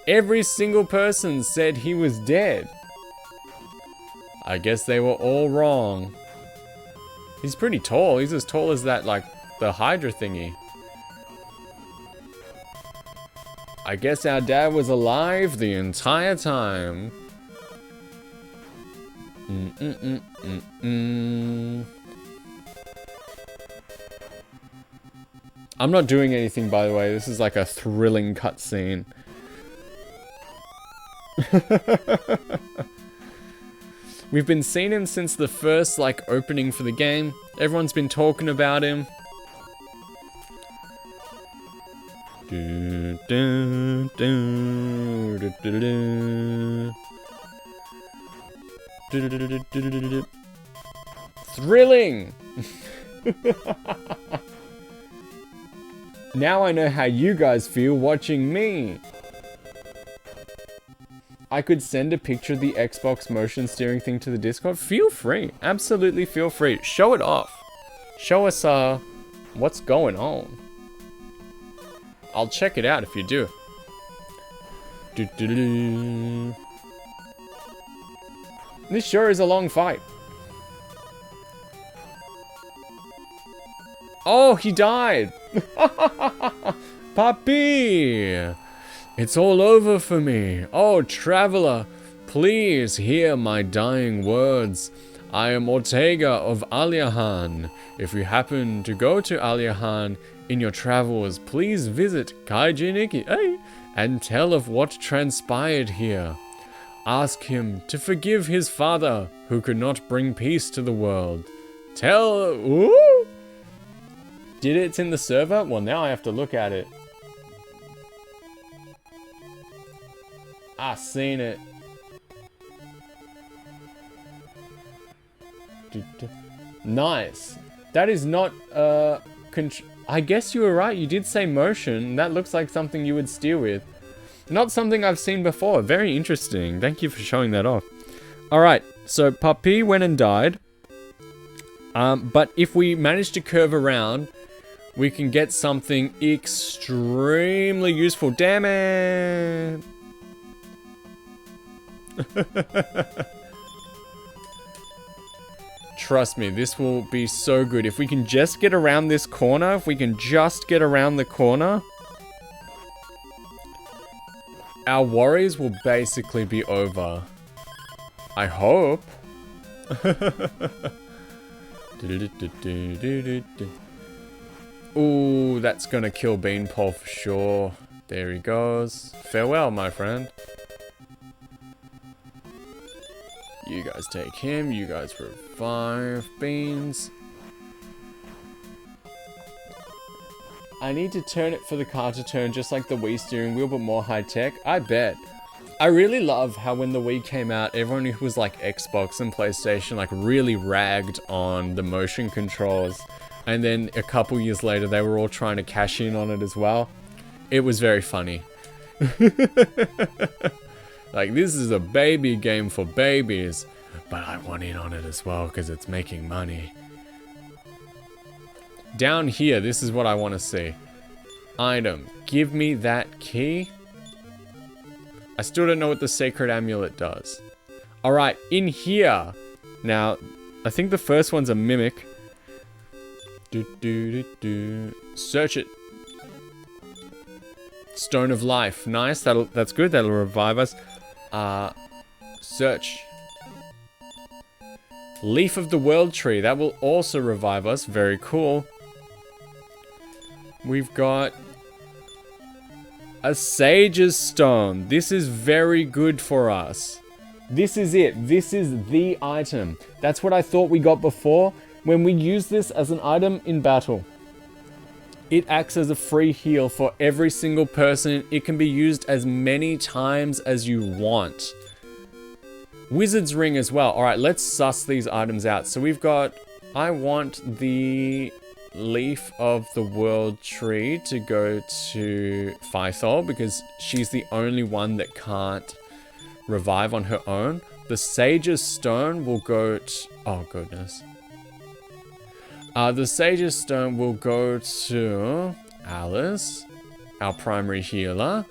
Speaker 1: Every single person said he was dead. I guess they were all wrong. He's pretty tall. He's as tall as that, like, the Hydra thingy. I guess our dad was alive the entire time. I'm not doing anything, by the way. This is like a thrilling cutscene. We've been seeing him since the first, like, opening for the game. Everyone's been talking about him. Thrilling! Now I know how you guys feel watching me. I could send a picture of the Xbox motion steering thing to the Discord, feel free. Absolutely feel free. Show it off. Show us, what's going on. I'll check it out if you do. This sure is a long fight. Oh, he died. Papi. It's all over for me. Oh, traveler, please hear my dying words. I am Ortega of Aliahan. If you happen to go to Aliahan in your travels, please visit Kaiji Nikki and tell of what transpired here. Ask him to forgive his father, who could not bring peace to the world. Ooh! Did it's in the server? Well, now I have to look at it. I seen it. Nice. That is not, I guess you were right. You did say motion. That looks like something you would steer with. Not something I've seen before. Very interesting. Thank you for showing that off. Alright, so Papi went and died. But if we manage to curve around, we can get something extremely useful. Damn it! Trust me, this will be so good. If we can just get around this corner, our worries will basically be over. I hope. Ooh, that's gonna kill Beanpole for sure. There he goes. Farewell, my friend. You guys take him. You guys revive Beans. I need to turn it for the car to turn just like the Wii steering wheel, but more high-tech. I bet. I really love how when the Wii came out, everyone who was like Xbox and PlayStation like really ragged on the motion controls. And then a couple years later, they were all trying to cash in on it as well. It was very funny. Like, this is a baby game for babies, but I want in on it as well because it's making money. Down here, this is what I want to see. Item. Give me that key. I still don't know what the sacred amulet does. Alright, in here. Now, I think the first one's a mimic. Search it. Stone of life. Nice. That's good. That'll revive us. Search. Leaf of the world tree. That will also revive us. Very cool. We've got a sage's stone. This is very good for us. This is it. This is the item. That's what I thought we got before. When we use this as an item in battle, it acts as a free heal for every single person. It can be used as many times as you want. Wizard's ring as well. All right, let's suss these items out. So we've got, I want the leaf of the world tree to go to Phythol because she's the only one that can't revive on her own. The sage's stone will go to, oh goodness. The Sage's Stone will go to Alice, our primary healer.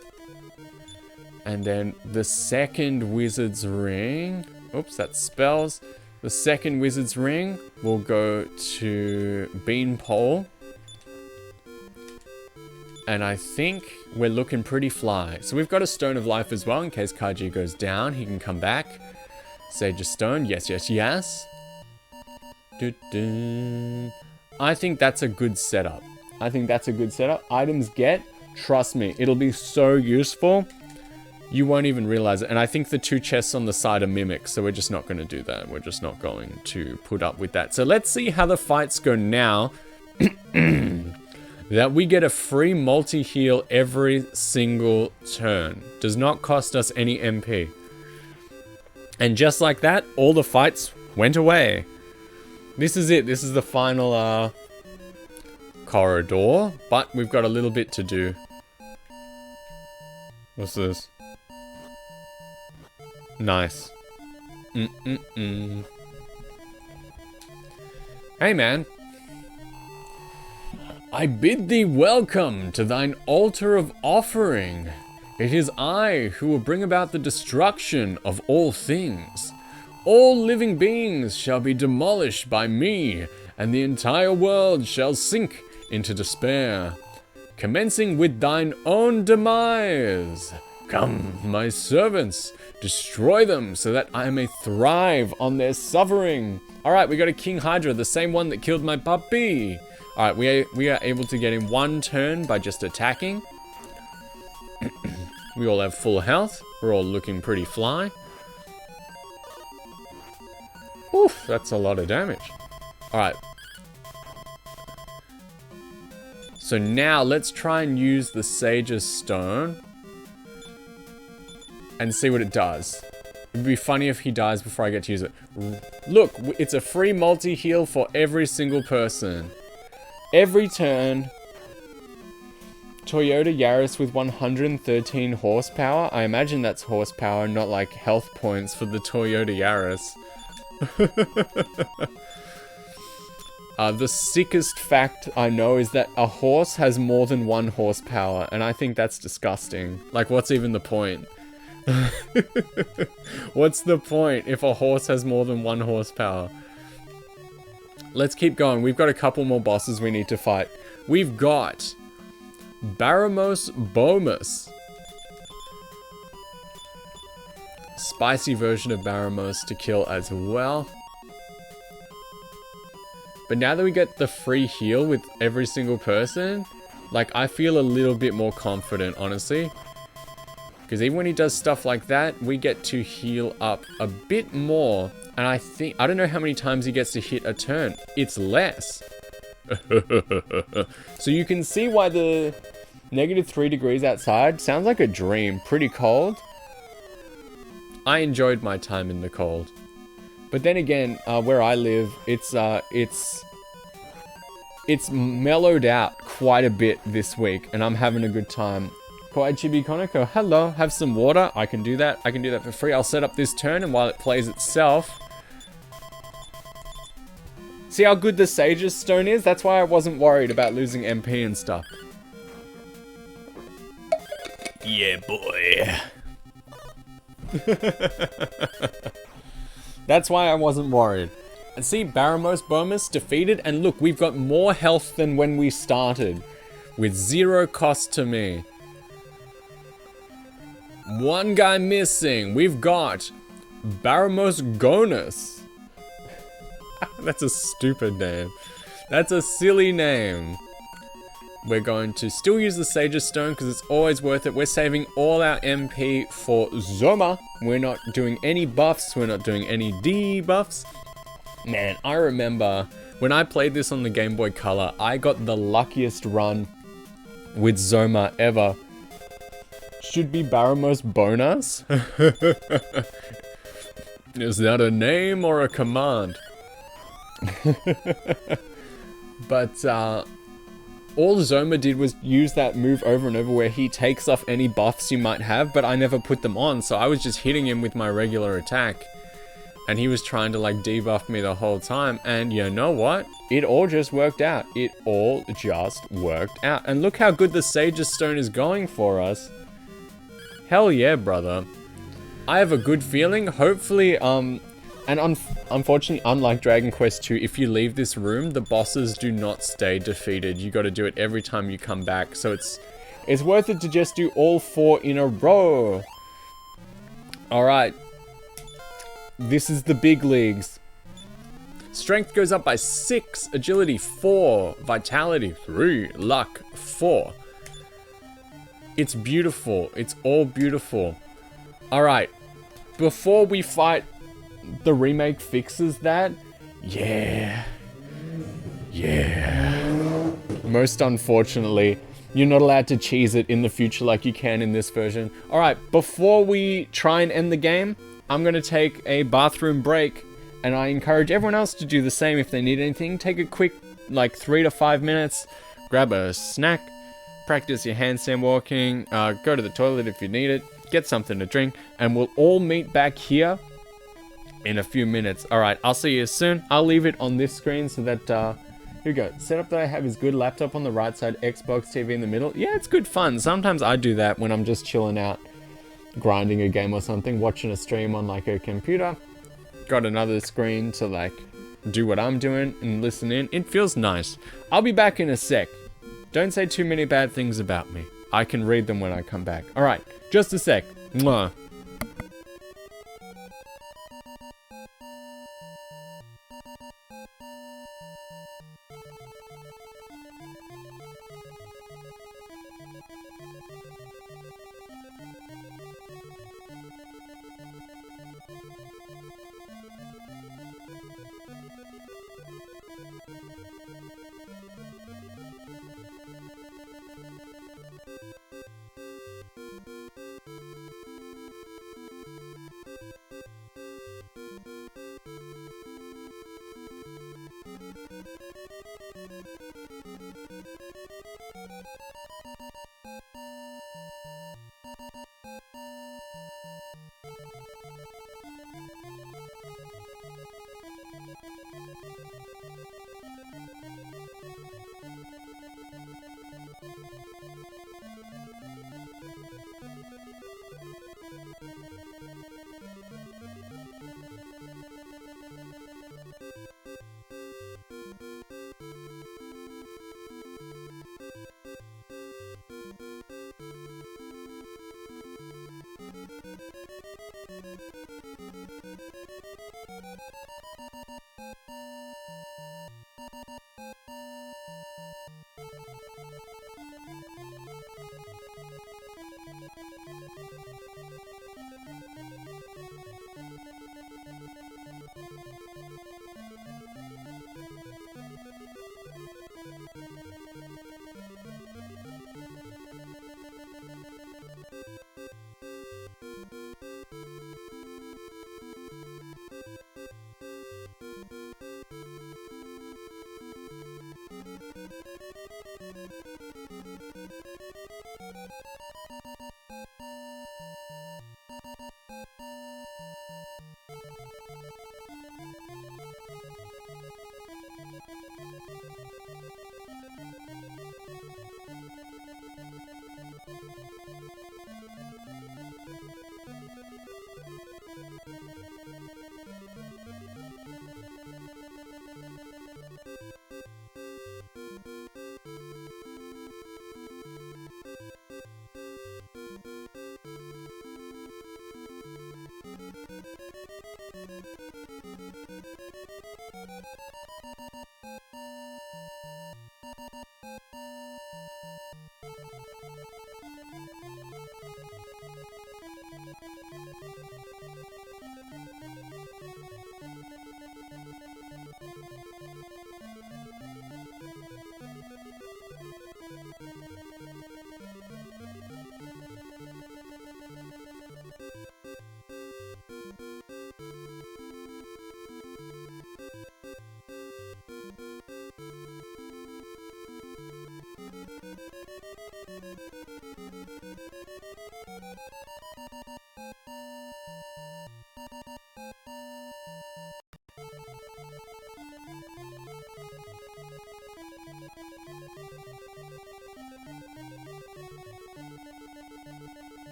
Speaker 1: And then the second Wizard's Ring, oops, that's spells. The second Wizard's Ring will go to Beanpole. And I think we're looking pretty fly. So we've got a Stone of Life as well, in case Kaiji goes down, he can come back. Sage's Stone, yes, yes, yes. I think that's a good setup. Items get, trust me, it'll be so useful. You won't even realize it. And I think the two chests on the side are mimics, so we're just not going to do that. We're just not going to put up with that. So let's see how the fights go now. That we get a free multi-heal every single turn. Does not cost us any MP. And just like that, all the fights went away. This is it. This is the final corridor, but we've got a little bit to do. What's this? Nice. Hey, man. I bid thee welcome to thine altar of offering. It is I who will bring about the destruction of all things. All living beings shall be demolished by me, and the entire world shall sink into despair, commencing with thine own demise. Come, my servants, destroy them so that I may thrive on their suffering. Alright, we got a King Hydra, the same one that killed my puppy. Alright, we are able to get in one turn by just attacking. We all have full health. We're all looking pretty fly. Oof, that's a lot of damage. Alright. So now let's try and use the Sage's Stone and see what it does. It'd be funny if he dies before I get to use it. Look, it's a free multi-heal for every single person. Every turn. Toyota Yaris with 113 horsepower. I imagine that's horsepower, not like health points for the Toyota Yaris. The sickest fact I know is that a horse has more than 1 horsepower, and I think that's disgusting. Like, what's even the point? What's the point if a horse has more than 1 horsepower? Let's keep going. We've got a couple more bosses we need to fight. We've got Baramos Bomus. Spicy version of Baramos to kill as well. But now that we get the free heal with every single person, like, I feel a little bit more confident, honestly. Because even when he does stuff like that, we get to heal up a bit more. And I don't know how many times he gets to hit a turn. It's less. So you can see why the -3 degrees outside sounds like a dream. Pretty cold. I enjoyed my time in the cold. But then again, where I live, it's mellowed out quite a bit this week, and I'm having a good time. Kawaii Chibi Konoko, hello, have some water. I can do that. I can do that for free. I'll set up this turn, and while it plays itself. See how good the Sage's Stone is? That's why I wasn't worried about losing MP and stuff. Yeah, boy. That's why I wasn't worried. And see, Baramos Bomus defeated, and look, we've got more health than when we started, with 0 cost to me. One guy missing. We've got Baramos Gonus. That's a stupid name. That's a silly name. We're going to still use the Sage's Stone because it's always worth it. We're saving all our MP for Zoma. We're not doing any buffs. We're not doing any debuffs. Man, I remember when I played this on the Game Boy Color, I got the luckiest run with Zoma ever. Should be Baramos Bonus? Is that a name or a command? But, all Zoma did was use that move over and over where he takes off any buffs you might have, but I never put them on, so I was just hitting him with my regular attack. And he was trying to, like, debuff me the whole time, and you know what? It all just worked out. It all just worked out. And look how good the Sage's Stone is going for us. Hell yeah, brother. I have a good feeling, hopefully, unfortunately, unlike Dragon Quest II, if you leave this room, the bosses do not stay defeated. You gotta do it every time you come back, so it's worth it to just do all 4 in a row. Alright. This is the big leagues. Strength goes up by 6, agility 4, vitality 3, luck 4. It's beautiful. It's all beautiful. Alright. Before we fight, the remake fixes that. Yeah. Most unfortunately, you're not allowed to cheese it in the future like you can in this version. Alright, before we try and end the game, I'm going to take a bathroom break, and I encourage everyone else to do the same if they need anything. Take a quick, like, 3 to 5 minutes, grab a snack, practice your handstand walking, go to the toilet if you need it, get something to drink, and we'll all meet back here in a few minutes. Alright, I'll see you soon. I'll leave it on this screen so that, here we go. Setup that I have is good. Laptop on the right side, Xbox TV in the middle. Yeah, it's good fun. Sometimes I do that when I'm just chilling out, grinding a game or something, watching a stream on like a computer. Got another screen to like do what I'm doing and listen in. It feels nice. I'll be back in a sec. Don't say too many bad things about me. I can read them when I come back. Alright, just a sec. Mwah.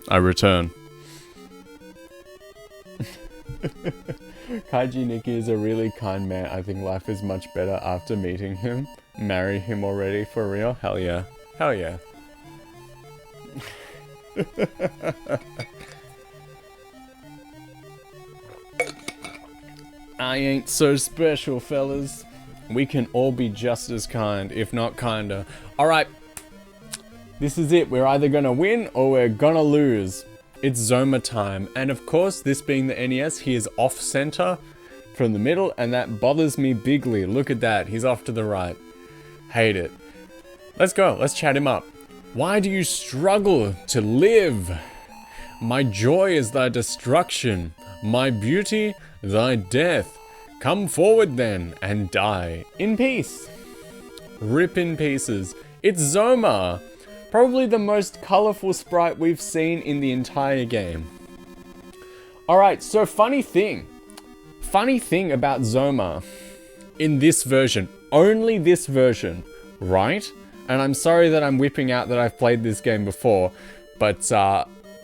Speaker 1: I return. Kaiji Nikki is a really kind man. I think life is much better after meeting him. Marry him already, for real? Hell yeah. Hell yeah. I ain't so special, fellas. We can all be just as kind, if not kinder. Alright. This is it. We're either gonna win or we're gonna lose. It's Zoma time. And of course, this being the NES, he is off-center from the middle, and that bothers me bigly. Look at that. He's off to the right. Hate it. Let's go. Let's chat him up. Why do you struggle to live? My joy is thy destruction, my beauty thy death. Come forward then and die in peace. Rip in pieces. It's Zoma, probably the most colorful sprite we've seen in the entire game. Alright, so funny thing about Zoma in this version, only this version, right? And I'm sorry that I'm whipping out that I've played this game before, but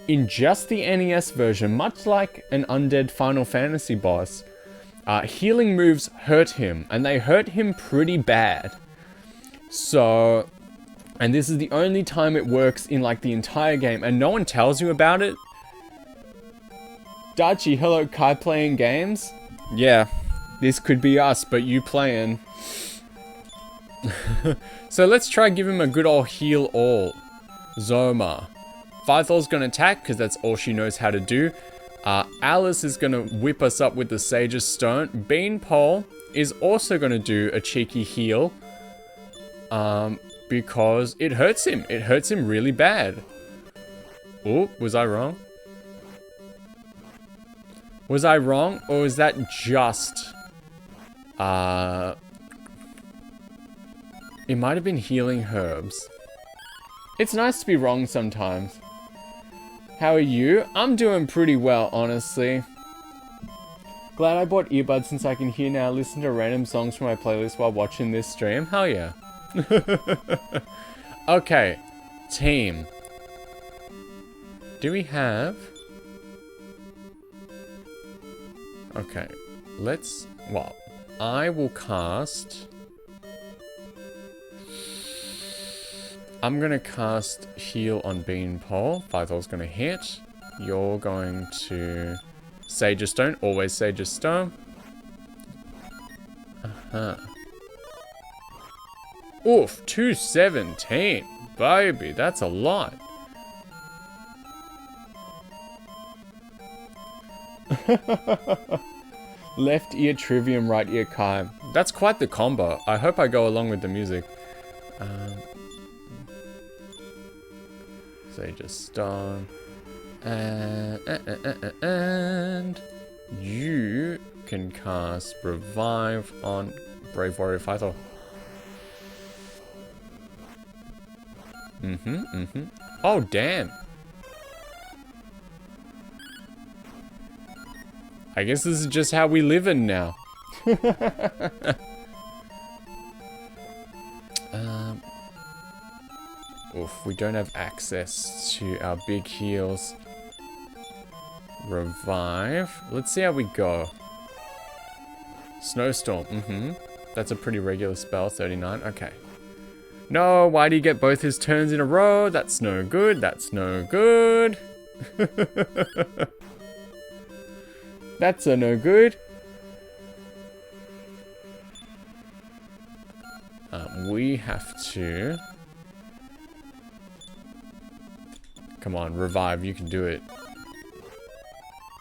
Speaker 1: in just the NES version, much like an undead Final Fantasy boss, healing moves hurt him, and they hurt him pretty bad. So, and this is the only time it works in like the entire game, and no one tells you about it. Dachi, hello, Kai playing games? Yeah, this could be us, but you playing. So let's try give him a good old heal all. Zoma. Fythol's gonna attack, because that's all she knows how to do. Alice is gonna whip us up with the Sage's Stone. Beanpole is also gonna do a cheeky heal. Because it hurts him. It hurts him really bad. Oh, was I wrong? Was I wrong? Or is that just... It might have been healing herbs. It's nice to be wrong sometimes. How are you? I'm doing pretty well, honestly. Glad I bought earbuds since I can hear now, listen to random songs from my playlist while watching this stream. Hell yeah. Okay. Team. Do we have... Okay. Let's... Well, I will cast... I'm gonna cast heal on Beanpole. Fythol's gonna hit. You're going to Sage's Stone. Always Sage's Stone. Oof, 217. Baby, that's a lot. Left ear Trivium, right ear Kai. That's quite the combo. I hope I go along with the music. Sage's Stone. And you can cast Revive on Brave Warrior Fythol. Oh, damn. I guess this is just how we live in now. Oof, we don't have access to our big heals. Revive. Let's see how we go. Snowstorm. That's a pretty regular spell, 39. Okay. No, why do you get both his turns in a row? That's no good. That's no good. That's a no good. We have to... Come on, Revive, you can do it.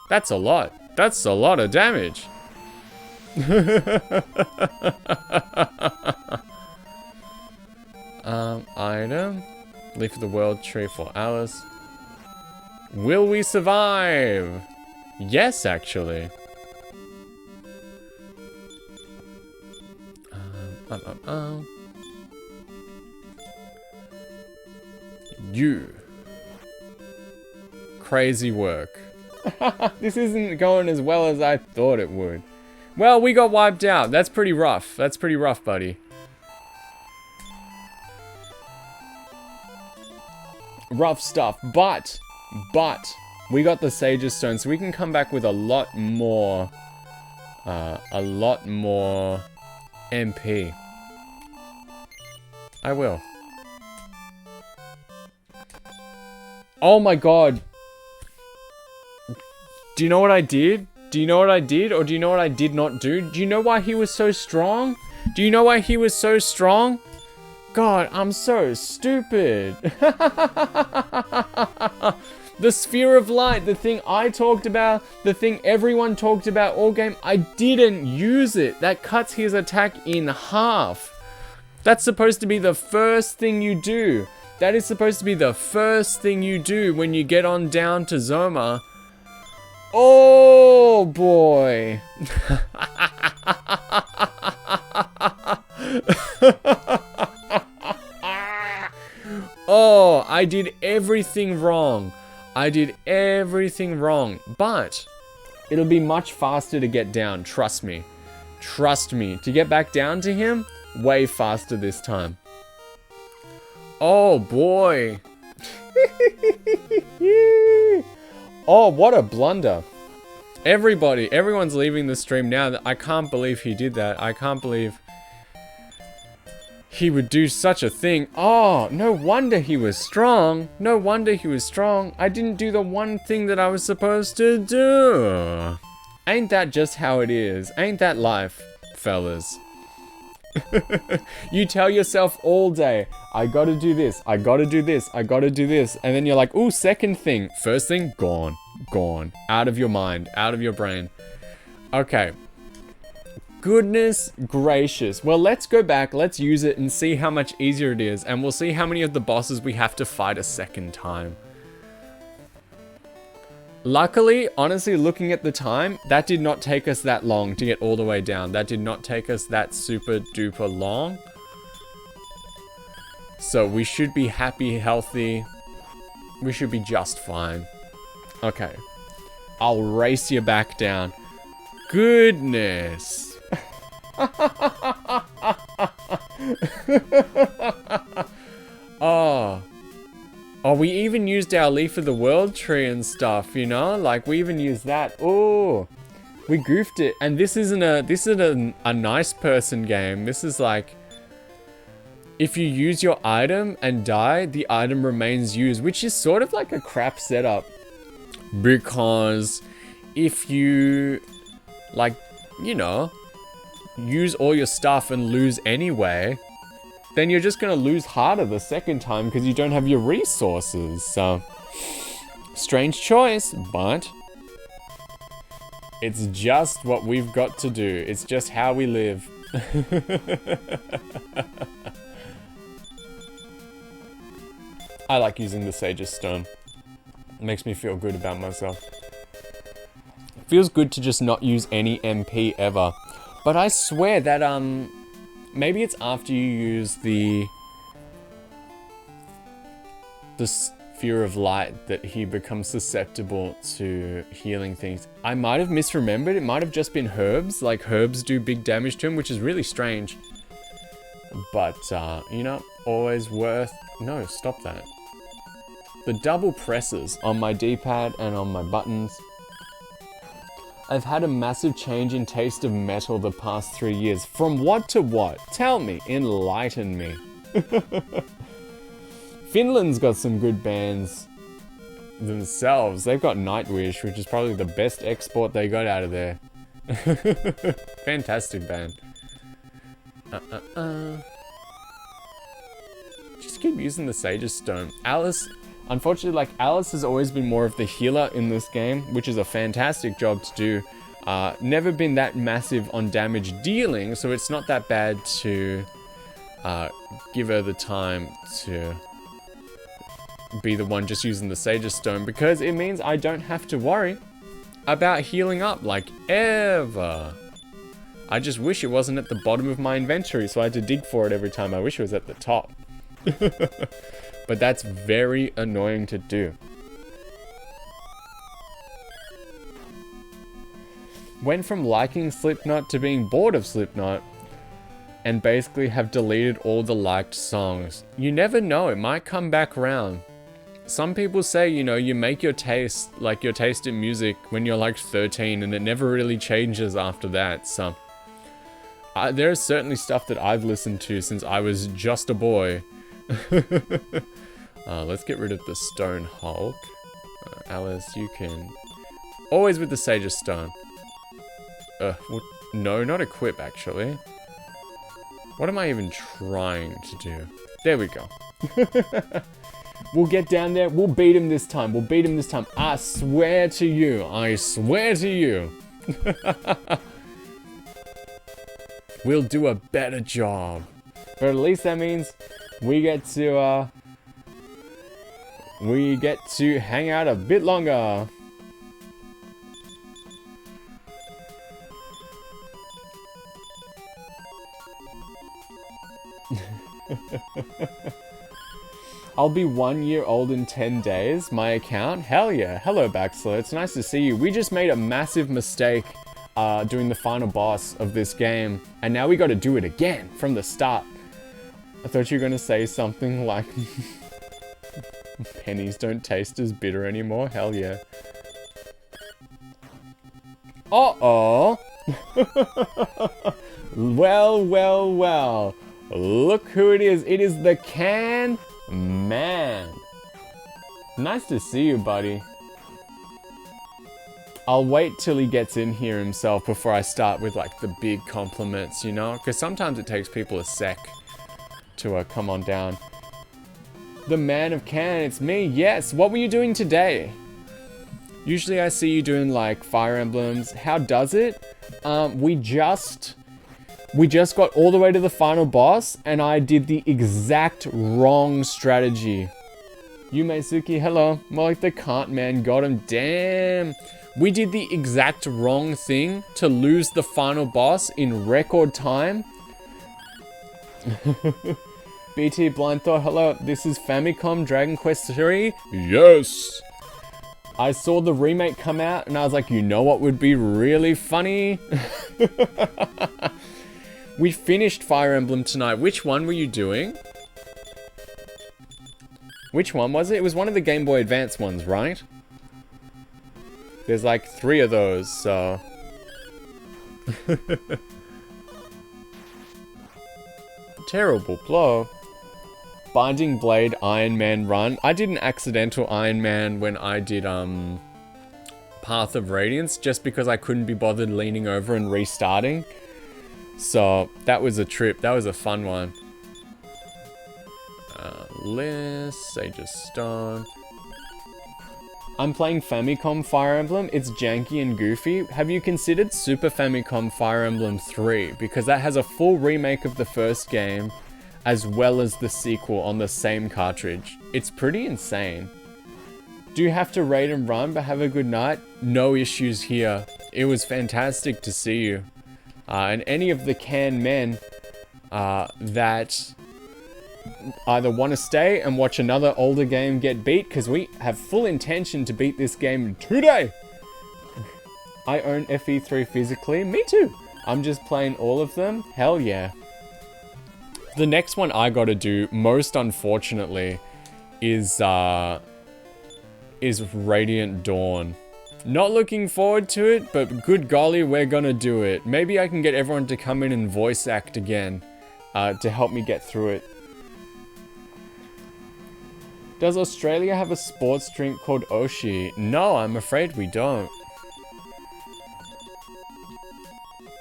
Speaker 1: That's a lot. That's a lot of damage. Item. Leaf of the World Tree for Alice. Will we survive? Yes, actually. You. Crazy work. This isn't going as well as I thought it would. Well, we got wiped out. That's pretty rough. That's pretty rough, buddy. Rough stuff. But we got the Sage's Stone, so we can come back with a lot more MP. I will. Oh my god. Do you know what I did? Do you know what I did? Or do you know what I did not do? Do you know why he was so strong? Do you know why he was so strong? God, I'm so stupid. The Sphere of Light, the thing I talked about, the thing everyone talked about all game, I didn't use it. That cuts his attack in half. That's supposed to be the first thing you do. That is supposed to be the first thing you do when you get on down to Zoma. Oh boy. Oh, I did everything wrong. I did everything wrong. But it'll be much faster to get down, trust me. Trust me. To get back down to him, way faster this time. Oh boy. Oh, what a blunder. Everyone's leaving the stream now. I can't believe he did that. I can't believe he would do such a thing. Oh, no wonder he was strong. No wonder he was strong. I didn't do the one thing that I was supposed to do. Ain't that just how it is? Ain't that life, fellas? You tell yourself all day, I gotta do this, I gotta do this, I gotta do this. And then you're like, ooh, second thing. First thing, gone. Gone. Out of your mind, out of your brain. Okay. Goodness gracious. Well, let's go back, let's use it and see how much easier it is. And we'll see how many of the bosses we have to fight a second time. Luckily, honestly, looking at the time, that did not take us that long to get all the way down. That did not take us that super duper long. So we should be happy, healthy. We should be just fine. Okay. I'll race you back down. Goodness. Oh. Oh, we even used our Leaf of the World tree and stuff, you know? Like, we even used that. Oh, we goofed it. And this isn't a nice person game. This is like, if you use your item and die, the item remains used, which is sort of like a crap setup. Because if you, like, you know, use all your stuff and lose anyway, then you're just gonna lose harder the second time because you don't have your resources. So, strange choice, but it's just what we've got to do. It's just how we live. I like using the Sage's Stone. It makes me feel good about myself. It feels good to just not use any MP ever. But I swear that, maybe it's after you use the Sphere of Light that he becomes susceptible to healing things. I might have misremembered. It might have just been herbs. Like, herbs do big damage to him, which is really strange. But, you know, always worth... No, stop that. The double presses on my D-pad and on my buttons. I've had a massive change in taste of metal the past 3 years. From what to what? Tell me. Enlighten me. Finland's got some good bands themselves. They've got Nightwish, which is probably the best export they got out of there. Fantastic band. Just keep using the Sage's Stone. Alice... Unfortunately, like, Alice has always been more of the healer in this game, which is a fantastic job to do. Never been that massive on damage dealing, so it's not that bad to give her the time to be the one just using the Sage's Stone, because it means I don't have to worry about healing up, like, ever. I just wish it wasn't at the bottom of my inventory, so I had to dig for it every time. I wish it was at the top. But that's very annoying to do. Went from liking Slipknot to being bored of Slipknot, and basically have deleted all the liked songs. You never know, it might come back around. Some people say, you know, you make your taste, like your taste in music when you're like 13, and it never really changes after that, so... there is certainly stuff that I've listened to since I was just a boy. Let's get rid of the Stone Hulk. Alice, you can... Always with the Sage's Stone. No, not equip, actually. What am I even trying to do? There we go. We'll get down there. We'll beat him this time. We'll beat him this time. I swear to you. I swear to you. We'll do a better job. But at least that means we get to we get to hang out a bit longer. I'll be 1 year old in 10 days. My account? Hell yeah. Hello, Baxler. It's nice to see you. We just made a massive mistake doing the final boss of this game. And now we got to do it again from the start. I thought you were going to say something like... pennies don't taste as bitter anymore. Hell yeah. Uh-oh. Well, well, well. Look who it is. It is the Can Man. Nice to see you, buddy. I'll wait till he gets in here himself before I start with like the big compliments, you know? Because sometimes it takes people a sec to come on down. The man of Can, it's me. Yes, what were you doing today? Usually I see you doing like Fire Emblems. How does it? We just got all the way to the final boss, and I did the exact wrong strategy. Yumesuki, hello. More like the Can't Man got him. Damn. We did the exact wrong thing to lose the final boss in record time. BT Blind Thought, hello. This is Famicom Dragon Quest 3. Yes. I saw the remake come out, and I was like, you know what would be really funny? We finished Fire Emblem tonight. Which one were you doing? Which one was it? It was one of the Game Boy Advance ones, right? There's like 3 of those, so... Terrible blow. Binding Blade Iron Man run. I did an accidental Iron Man when I did, Path of Radiance, just because I couldn't be bothered leaning over and restarting. So, that was a trip. That was a fun one. List, Sage of Stone. I'm playing Famicom Fire Emblem. It's janky and goofy. Have you considered Super Famicom Fire Emblem 3? Because that has a full remake of the first game, as well as the sequel on the same cartridge. It's pretty insane. Do you have to raid and run, but have a good night? No issues here. It was fantastic to see you. And any of the Can Men that either want to stay and watch another older game get beat, because we have full intention to beat this game today. I own FE3 physically. Me too. I'm just playing all of them. Hell yeah. The next one I gotta do, most unfortunately, is Radiant Dawn. Not looking forward to it, but good golly, we're gonna do it. Maybe I can get everyone to come in and voice act again to help me get through it. Does Australia have a sports drink called Oshi? No, I'm afraid we don't.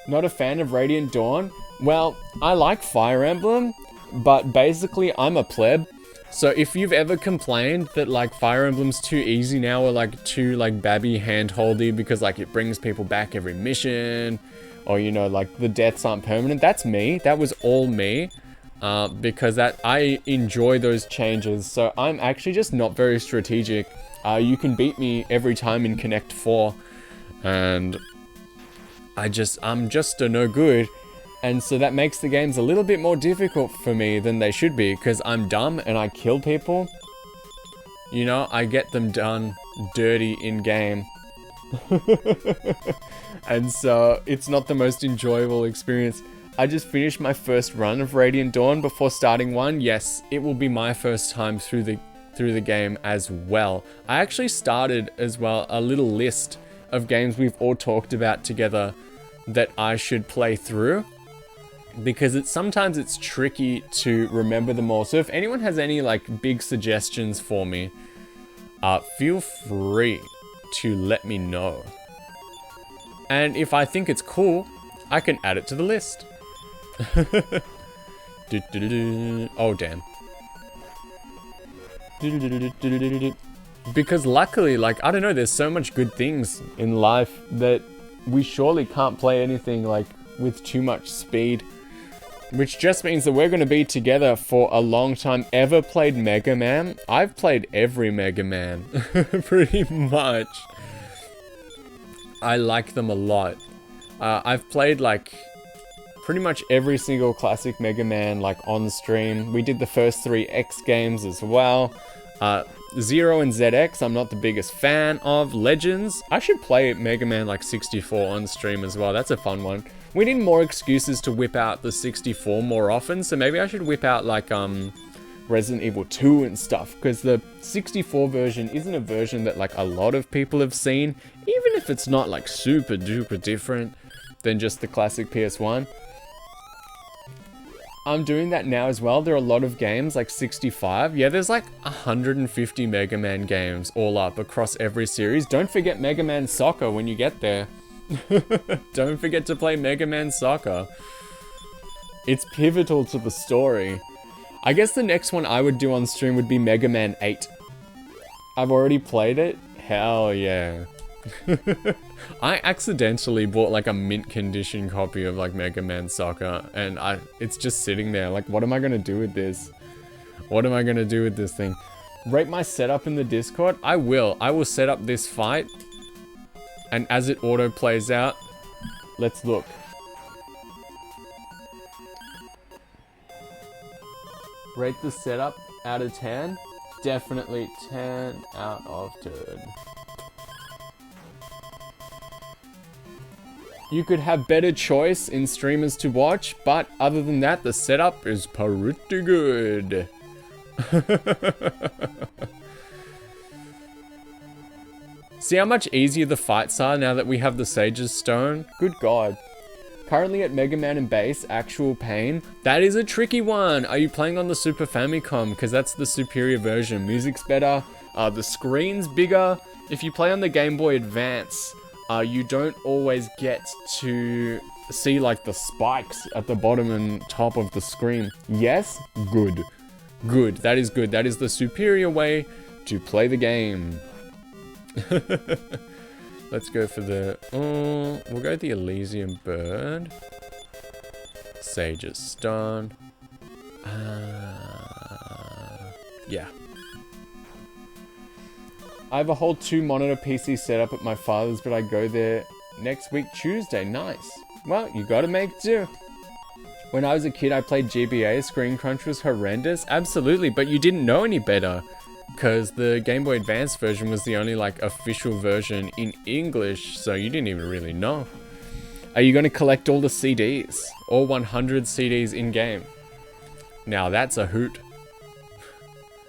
Speaker 1: Not a fan of Radiant Dawn? Well, I like Fire Emblem, but basically I'm a pleb. So if you've ever complained that like Fire Emblem's too easy now, or like too like babby handholdy because like it brings people back every mission, or you know like the deaths aren't permanent, that's me. That was all me. Because I enjoy those changes, so I'm actually just not very strategic. You can beat me every time in Connect 4, and I'm just a no good, and so that makes the games a little bit more difficult for me than they should be, because I'm dumb and I kill people. You know, I get them done dirty in game. And so it's not the most enjoyable experience. I just finished my first run of Radiant Dawn before starting one. Yes, it will be my first time through the game as well. I actually started as well a little list of games we've all talked about together that I should play through, because sometimes it's tricky to remember them all. So if anyone has any like big suggestions for me, feel free to let me know. And if I think it's cool, I can add it to the list. Oh damn. Because luckily, like, I don't know, there's so much good things in life that we surely can't play anything like with too much speed. which just means that we're going to be together for a long time. Ever played Mega Man? I've played every Mega Man, pretty much. I like them a lot. I've played like pretty much every single classic Mega Man like on stream. We did the first 3 X games as well. Zero and ZX, I'm not the biggest fan of. Legends, I should play Mega Man like 64 on stream as well. That's a fun one. We need more excuses to whip out the 64 more often, so maybe I should whip out like Resident Evil 2 and stuff, because the 64 version isn't a version that like a lot of people have seen, even if it's not like super duper different than just the classic PS1. I'm doing that now as well. There are a lot of games like 65. Yeah, there's like 150 Mega Man games all up across every series. Don't forget Mega Man Soccer when you get there. Don't forget to play Mega Man Soccer. It's pivotal to the story. I guess the next one I would do on stream would be Mega Man 8. I've already played it. Hell yeah. I accidentally bought like a mint condition copy of like Mega Man Soccer, and it's just sitting there. Like, what am I gonna do with this? What am I gonna do with this thing? Rate my setup in the Discord? I will set up this fight, and as it auto plays out, let's look. Rate the setup out of 10? Definitely 10 out of 10. You could have better choice in streamers to watch, but other than that, the setup is pretty good. See how much easier the fights are now that we have the Sage's Stone? Good God. Currently at Mega Man and Base, actual pain. That is a tricky one. Are you playing on the Super Famicom? Because that's the superior version. Music's better, the screen's bigger. If you play on the Game Boy Advance, you don't always get to see like the spikes at the bottom and top of the screen. Yes? Good. Good. That is good. That is the superior way to play the game. Let's go for the... we'll go the Elysian Bird. Sage's Stone. Yeah. I have a whole 2-monitor PC setup at my father's, but I go there next week Tuesday. Nice. Well, you gotta make do. When I was a kid, I played GBA. Screen crunch was horrendous. Absolutely, but you didn't know any better, because the Game Boy Advance version was the only like official version in English, so you didn't even really know. Are you gonna collect all the CDs? All 100 CDs in game? Now that's a hoot.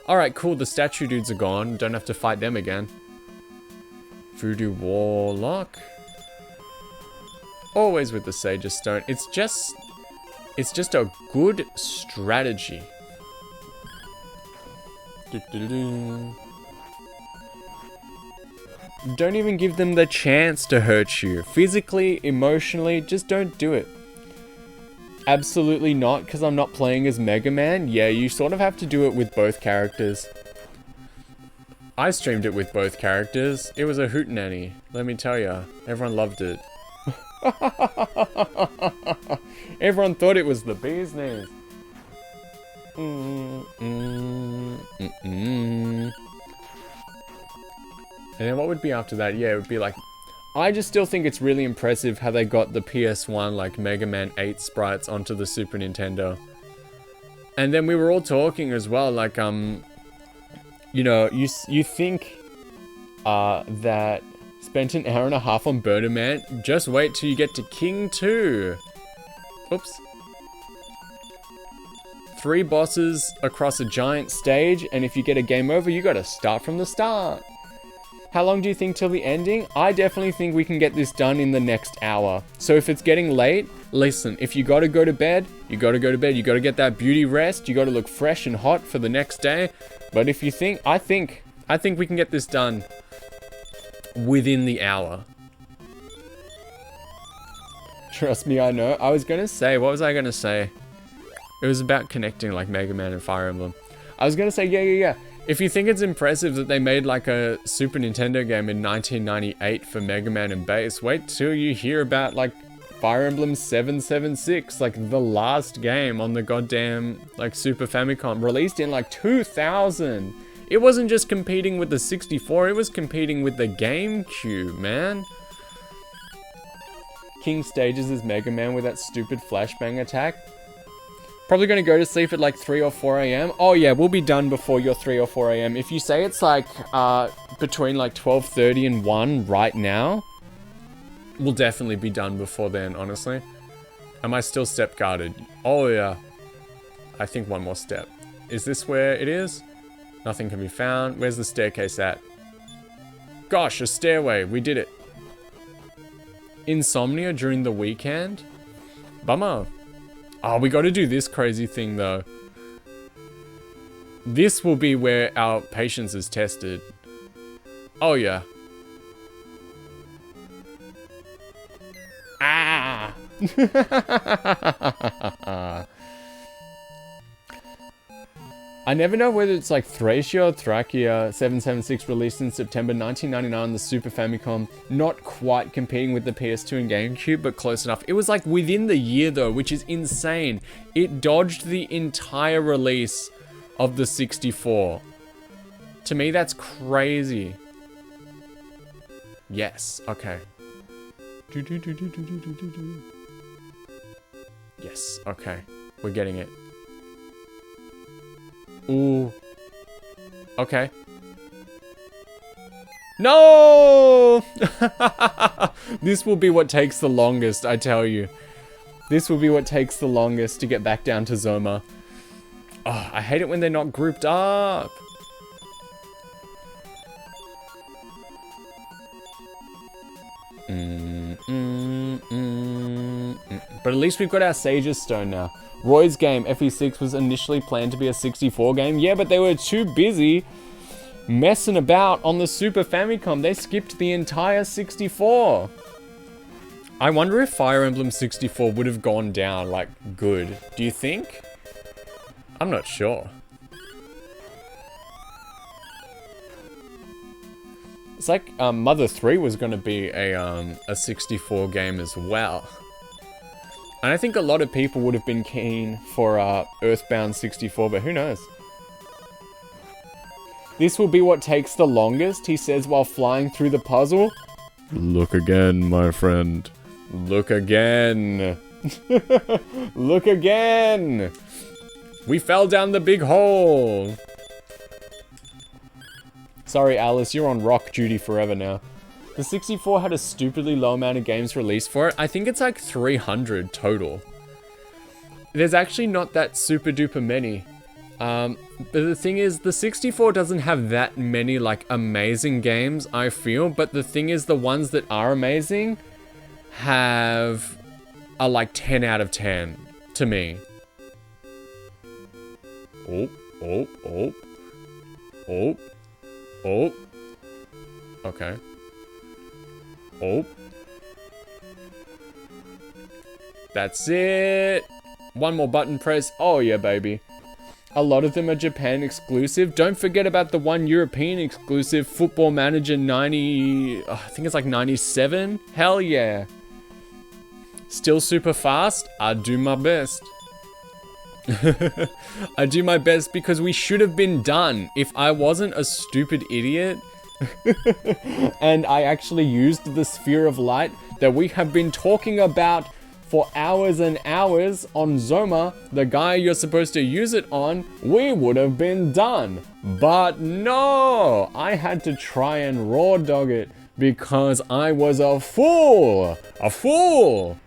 Speaker 1: Alright, cool, the statue dudes are gone. Don't have to fight them again. Voodoo Warlock. Always with the Sage's Stone. It's just a good strategy. Don't even give them the chance to hurt you. Physically, emotionally, just don't do it. Absolutely not, because I'm not playing as Mega Man. Yeah, you sort of have to do it with both characters. I streamed it with both characters. It was a hootenanny, let me tell ya. Everyone loved it. Everyone thought it was the bee's knees. And then what would be after that? Yeah, it would be like... I just still think it's really impressive how they got the PS1, like, Mega Man 8 sprites onto the Super Nintendo. And then we were all talking as well, like, you know, you think, that spent an hour and a half on Burner Man? Just wait till you get to King 2. Oops. 3 bosses across a giant stage, and if you get a game over, you gotta start from the start. How long do you think till the ending? I definitely think we can get this done in the next hour. So if it's getting late, listen, if you gotta go to bed, you gotta go to bed. You gotta get that beauty rest. You gotta look fresh and hot for the next day. But if you think, I think we can get this done within the hour. Trust me, I know. I was gonna say, what was I gonna say? It was about connecting like Mega Man and Fire Emblem. I was gonna say, yeah. If you think it's impressive that they made like a Super Nintendo game in 1998 for Mega Man and Base, wait till you hear about like Fire Emblem 776, like the last game on the goddamn like Super Famicom, released in like 2000. It wasn't just competing with the 64, it was competing with the GameCube, man. King Stages is Mega Man with that stupid flashbang attack. Probably gonna go to sleep at like 3 or 4 a.m. Oh yeah, we'll be done before your 3 or 4 a.m. If you say it's like between like 12:30 and 1 right now, we'll definitely be done before then, honestly. Am I still step guarded? Oh yeah. I think one more step. Is this where it is? Nothing can be found. Where's the staircase at? Gosh, a stairway. We did it. Insomnia during the weekend? Bummer. Oh, we got to do this crazy thing, though. This will be where our patience is tested. Oh, yeah. Ah! I never know whether it's like Thracia or Thracia 776 released in September 1999 on the Super Famicom. Not quite competing with the PS2 and GameCube, but close enough. It was like within the year though, which is insane. It dodged the entire release of the 64. To me, that's crazy. Yes, okay. Yes, okay. We're getting it. Ooh. Okay. No! This will be what takes the longest, I tell you. This will be what takes the longest to get back down to Zoma. Oh, I hate it when they're not grouped up. But at least we've got our Sage's Stone now. Roy's game, FE6, was initially planned to be a 64 game. Yeah, but they were too busy messing about on the Super Famicom. They skipped the entire 64. I wonder if Fire Emblem 64 would have gone down, like, good. Do you think? I'm not sure. It's like Mother 3 was going to be a 64 game as well. And I think a lot of people would have been keen for Earthbound 64, but who knows? This will be what takes the longest, he says while flying through the puzzle. Look again, my friend. Look again. Look again. We fell down the big hole. Sorry, Alice, you're on rock duty forever now. The 64 had a stupidly low amount of games released for it. I think it's like 300 total. There's actually not that super duper many. But the thing is, the 64 doesn't have that many like amazing games, I feel. But the thing is, the ones that are amazing are like 10 out of 10 to me. Oh, oh, oh. Oh. Oh. Okay. Oh. That's it. One more button press. Oh yeah, baby. A lot of them are Japan exclusive. Don't forget about the one European exclusive, Football Manager 90... I think it's like 97. Hell yeah. Still super fast? I do my best. I do my best because we should have been done. If I wasn't a stupid idiot... and I actually used the sphere of light that we have been talking about for hours and hours on Zoma, the guy you're supposed to use it on, we would have been done. But no, I had to try and raw dog it because I was a fool. A fool.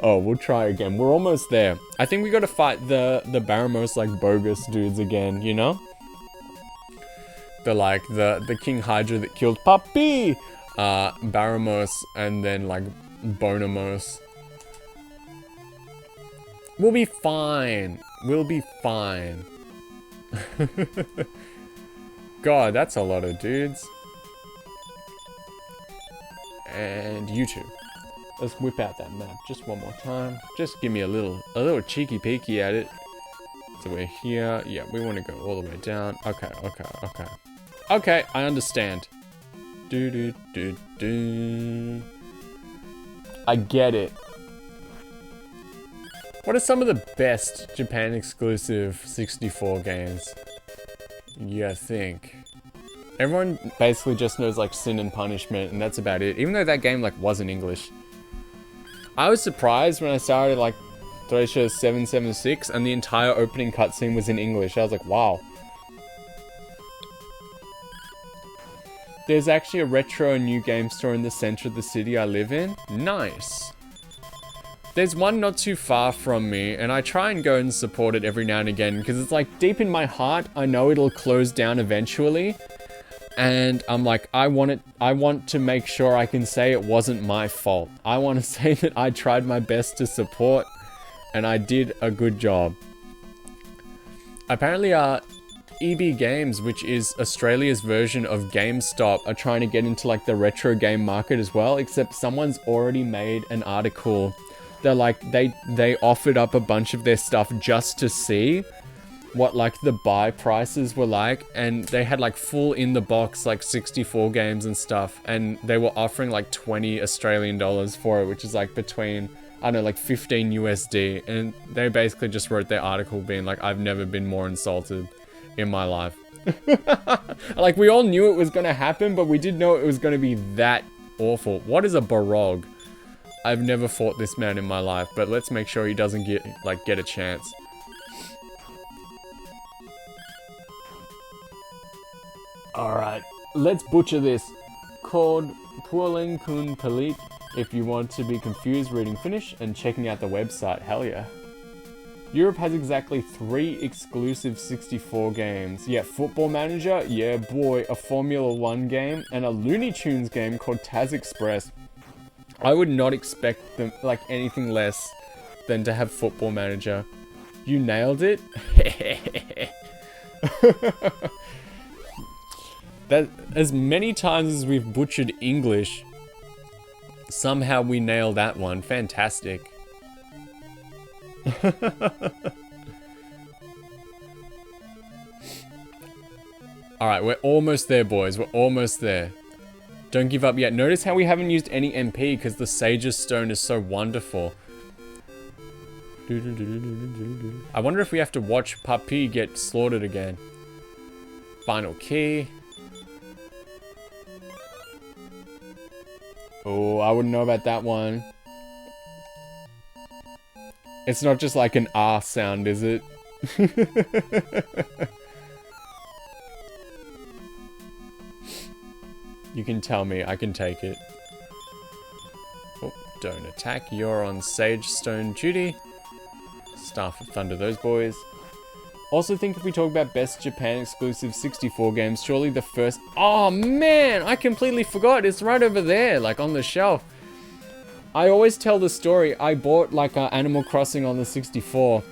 Speaker 1: Oh, we'll try again. We're almost there. I think we gotta fight the Baramos, like, bogus dudes again, you know? The King Hydra that killed Papi! Baramos, and then, like, Bonamos. We'll be fine. We'll be fine. God, that's a lot of dudes. And you two. Let's whip out that map just one more time. Just give me a little cheeky peeky at it. So we're here. Yeah, we want to go all the way down. Okay, okay, okay. Okay, I understand. I get it. What are some of the best Japan exclusive 64 games? You think? Everyone basically just knows like Sin and Punishment, and that's about it. Even though that game like was in English. I was surprised when I started like Thresher 776 and the entire opening cutscene was in English. I was like, wow. There's actually a retro new game store in the center of the city I live in. Nice. There's one not too far from me, and I try and go and support it every now and again, because it's like deep in my heart, I know it'll close down eventually. And I'm like, I want to make sure I can say it wasn't my fault. I want to say that I tried my best to support, and I did a good job. Apparently, EB Games, which is Australia's version of GameStop, are trying to get into like the retro game market as well, except someone's already made an article. They're like, they offered up a bunch of their stuff just to see what like the buy prices were like, and they had like full in the box like 64 games and stuff, and they were offering like 20 Australian dollars for it, which is like between, I don't know, like 15 USD, and they basically just wrote their article being like, I've never been more insulted in my life. Like, we all knew it was gonna happen, but we didn't know it was gonna be that awful. What is a barog? I've never fought this man in my life, but let's make sure he doesn't get a chance. Alright, let's butcher this. Called Puolen Kun Palit if you want to be confused reading Finnish and checking out the website. Hell yeah. Europe has exactly 3 exclusive 64 games. Yeah, Football Manager, yeah boy, a Formula 1 game, and a Looney Tunes game called Taz Express. I would not expect them like anything less than to have Football Manager. You nailed it? That, as many times as we've butchered English, somehow we nail that one. Fantastic. Alright, we're almost there, boys. We're almost there. Don't give up yet. Notice how we haven't used any MP because the Sage's Stone is so wonderful. I wonder if we have to watch Papi get slaughtered again. Final key. Oh, I wouldn't know about that one. It's not just like an R sound, is it? You can tell me, I can take it. Oh, don't attack, you're on Sage Stone duty. Staff of Thunder, those boys. Also think if we talk about best Japan exclusive 64 games, surely the first... Oh man, I completely forgot. It's right over there, like on the shelf. I always tell the story. I bought like Animal Crossing on the 64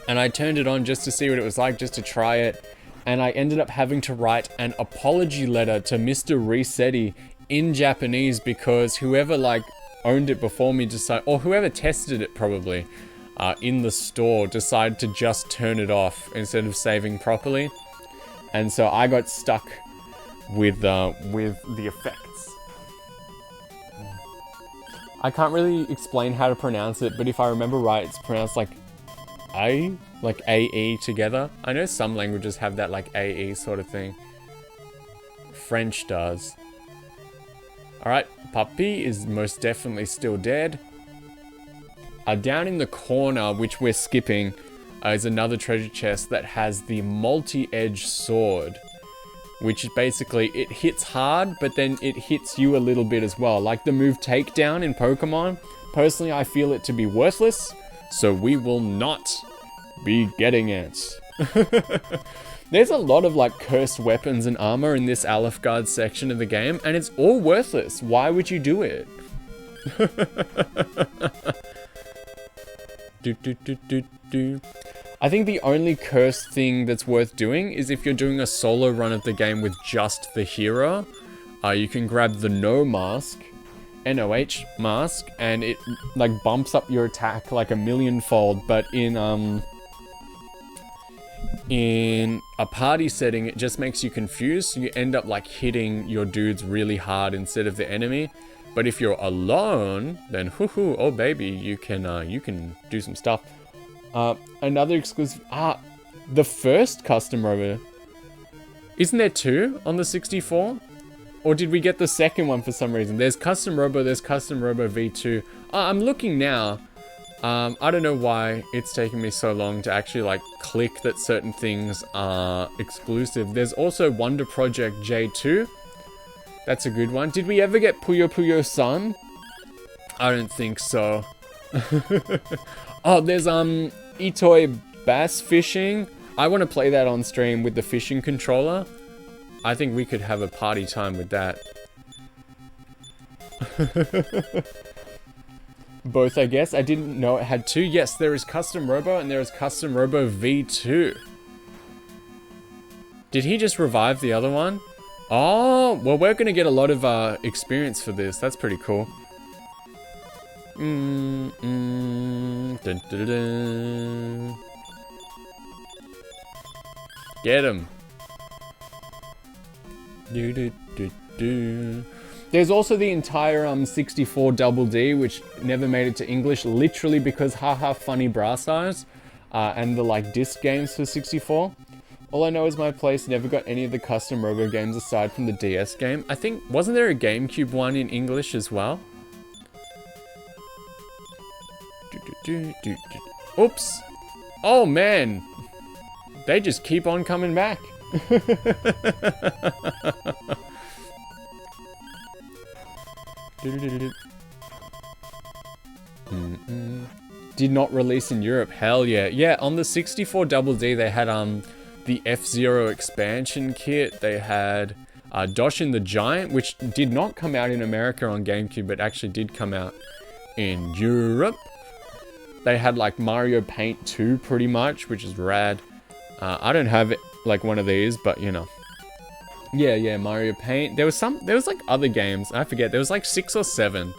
Speaker 1: and I turned it on just to see what it was like, just to try it. And I ended up having to write an apology letter to Mr. Resetti in Japanese because whoever like owned it before me decided, or whoever tested it probably, in the store decided to just turn it off instead of saving properly, and so I got stuck with the effects. I can't really explain how to pronounce it, but if I remember right, it's pronounced like A, like AE together. I know some languages have that like AE sort of thing. French does. Alright, Papi is most definitely still dead. Down in the corner, which we're skipping, is another treasure chest that has the multi-edge sword, which is basically, it hits hard, but then it hits you a little bit as well, like the move Takedown in Pokemon. Personally, I feel it to be worthless, so we will not be getting it. There's a lot of like cursed weapons and armor in this Alefgard section of the game, and it's all worthless. Why would you do it? I think the only cursed thing that's worth doing is if you're doing a solo run of the game with just the hero. You can grab the No mask, NOH mask, and it like bumps up your attack like a millionfold, but in in a party setting, it just makes you confused. So you end up like hitting your dudes really hard instead of the enemy. But if you're alone, then hoo-hoo, oh baby, you can do some stuff. Another exclusive, the first custom robo. Isn't there two on the 64? Or did we get the second one for some reason? There's custom robo, there's custom robo V2. I'm looking now. I don't know why it's taking me so long to actually like click that certain things are exclusive. There's also Wonder Project J2. That's a good one. Did we ever get Puyo Puyo Sun? I don't think so. Oh, there's Itoi Bass Fishing. I want to play that on stream with the fishing controller. I think we could have a party time with that. Both, I guess. I didn't know it had two. Yes, there is Custom Robo and there is Custom Robo V2. Did he just revive the other one? Oh, well, we're going to get a lot of experience for this. That's pretty cool. Dun, dun, dun, dun. Get him. Do, do, do, do. There's also the entire 64 Double D, which never made it to English, literally because haha funny bra size, and the like disc games for 64. All I know is my place never got any of the custom robo games aside from the DS game. I think, wasn't there a GameCube one in English as well? Oops. Oh man. They just keep on coming back. Did not release in Europe. Hell yeah. Yeah, on the 64 Double D they had the F-Zero expansion kit. They had Doshin the Giant, which did not come out in America on GameCube, but actually did come out in Europe. They had like Mario Paint 2 pretty much, which is rad. I don't have it like one of these, but you know. Yeah, Mario Paint. There was like other games. I forget. There was like 6 or 7.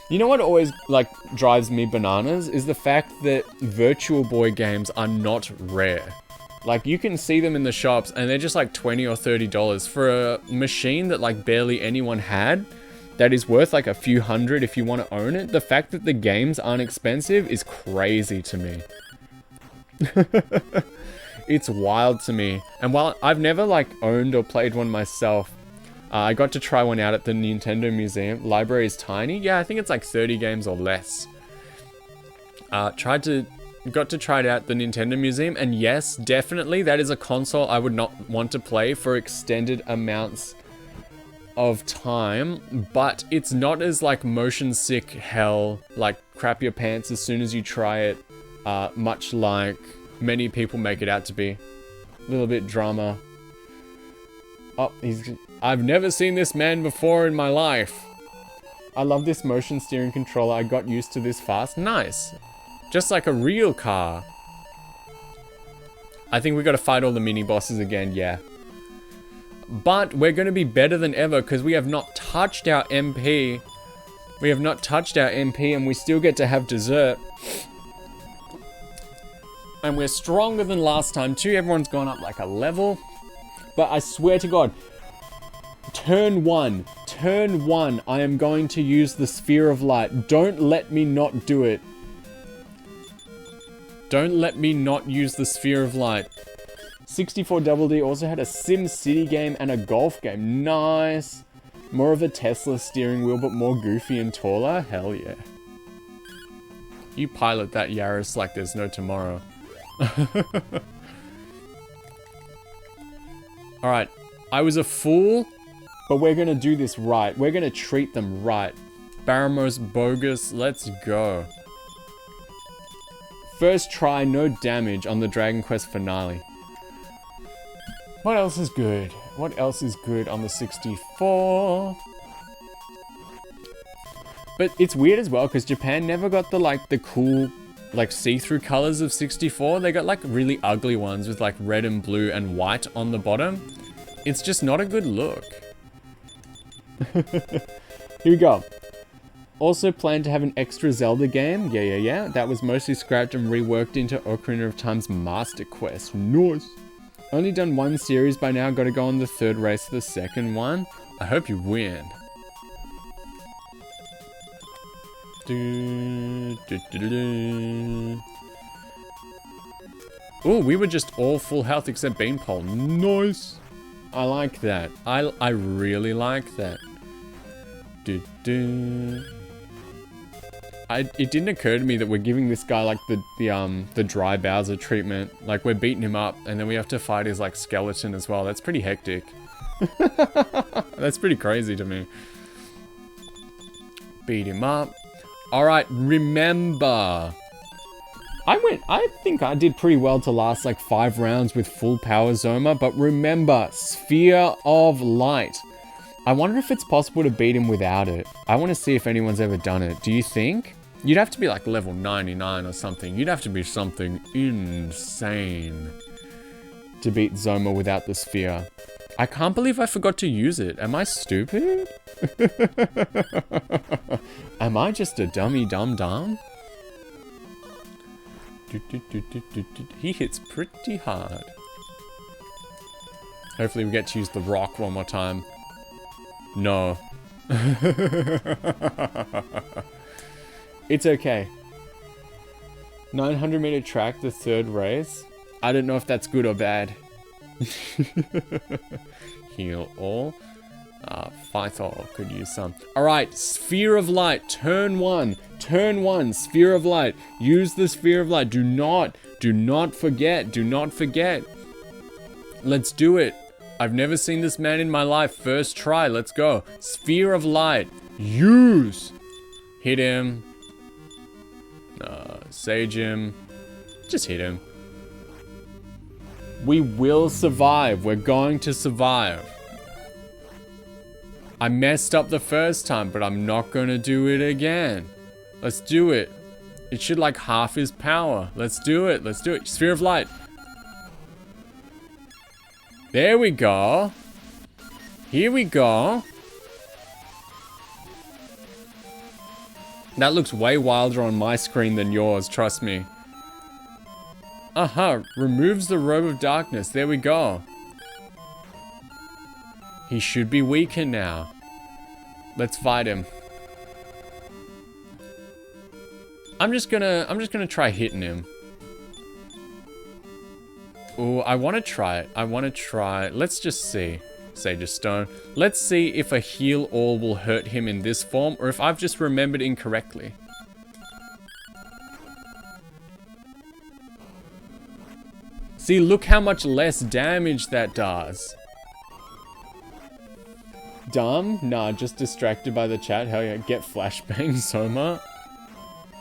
Speaker 1: You know what always like drives me bananas is the fact that Virtual Boy games are not rare. Like you can see them in the shops and they're just like $20 or $30 for a machine that like barely anyone had. That is worth like a few hundred if you want to own it. The fact that the games aren't expensive is crazy to me. It's wild to me. And while I've never like owned or played one myself, I got to try one out at the Nintendo Museum. Library is tiny. Yeah, I think it's like 30 games or less. Got to try it out at the Nintendo Museum. And yes, definitely that is a console I would not want to play for extended amounts of time. But it's not as like motion sick hell, like crap your pants as soon as you try it. Much like many people make it out to be. A little bit drama. Oh, I've never seen this man before in my life. I love this motion steering controller. I got used to this fast. Nice. Just like a real car. I think we gotta fight all the mini bosses again, yeah. But we're gonna be better than ever because we have not touched our MP. We have not touched our MP and we still get to have dessert. And we're stronger than last time too. Everyone's gone up like a level. But I swear to God, turn one, I am going to use the Sphere of Light. Don't let me not do it. Don't let me not use the Sphere of Light. 64 Double D also had a Sim City game and a golf game. Nice. More of a Tesla steering wheel, but more goofy and taller. Hell yeah. You pilot that Yaris like there's no tomorrow. Alright, I was a fool, but we're gonna do this right. We're gonna treat them right. Baramos Bogus, let's go. First try, no damage on the Dragon Quest finale. What else is good? What else is good on the 64? But it's weird as well, because Japan never got the cool like see-through colors of 64. They got like really ugly ones with like red and blue and white on the bottom. It's just not a good look. Here we go. Also planned to have an extra Zelda game. Yeah. That was mostly scrapped and reworked into Ocarina of Time's Master Quest. Nice. Only done one series by now. Got to go on the third race of the second one. I hope you win. Oh, we were just all full health except Beanpole. Nice. I like that. I really like that. It didn't occur to me that we're giving this guy like the dry Bowser treatment. Like we're beating him up and then we have to fight his like skeleton as well. That's pretty hectic. That's pretty crazy to me. Beat him up. All right, remember. I think I did pretty well to last like 5 rounds with full power Zoma, but remember, Sphere of Light. I wonder if it's possible to beat him without it. I want to see if anyone's ever done it. Do you think? You'd have to be like level 99 or something. You'd have to be something insane to beat Zoma without the sphere. I can't believe I forgot to use it. Am I stupid? Am I just a dummy dum-dum? He hits pretty hard. Hopefully we get to use the rock one more time. No. It's okay. 900-meter track, the third race. I don't know if that's good or bad. Heal all. Phythol could use some. Alright, Sphere of Light, turn 1. Turn 1, Sphere of Light. Use the Sphere of Light. Do not forget. Let's do it. I've never seen this man in my life. First try, let's go. Sphere of Light. Use. Hit him. Sage him. Just hit him. We will survive. We're going to survive. I messed up the first time, but I'm not going to do it again. Let's do it. It should like half his power. Let's do it. Let's do it. Sphere of Light. There we go. Here we go. That looks way wilder on my screen than yours, trust me. Removes the robe of darkness. There we go. He should be weaker now. Let's fight him. I'm just gonna try hitting him. Ooh, I want to try it. Let's just see. Sage of Stone. Let's see if a heal all will hurt him in this form, or if I've just remembered incorrectly. See, look how much less damage that does. Dumb? Nah, just distracted by the chat. Hell yeah, get flashbang, Zoma.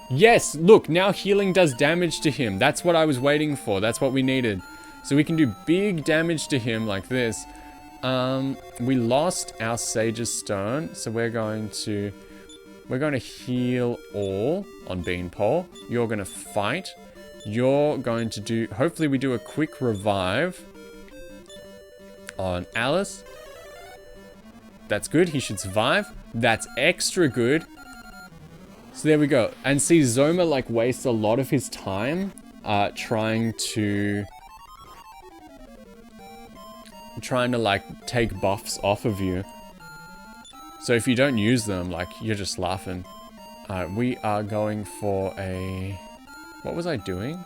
Speaker 1: Yes, look, now healing does damage to him. That's what I was waiting for. That's what we needed. So we can do big damage to him like this. We lost our Sage's Stone, so we're going to heal all on Beanpole. You're gonna fight. You're going to do, hopefully we do a quick revive on Alice. That's good, he should survive. That's extra good. So there we go. And see, Zoma like wastes a lot of his time trying to like take buffs off of you. So if you don't use them, like you're just laughing. We are going for a, what was I doing?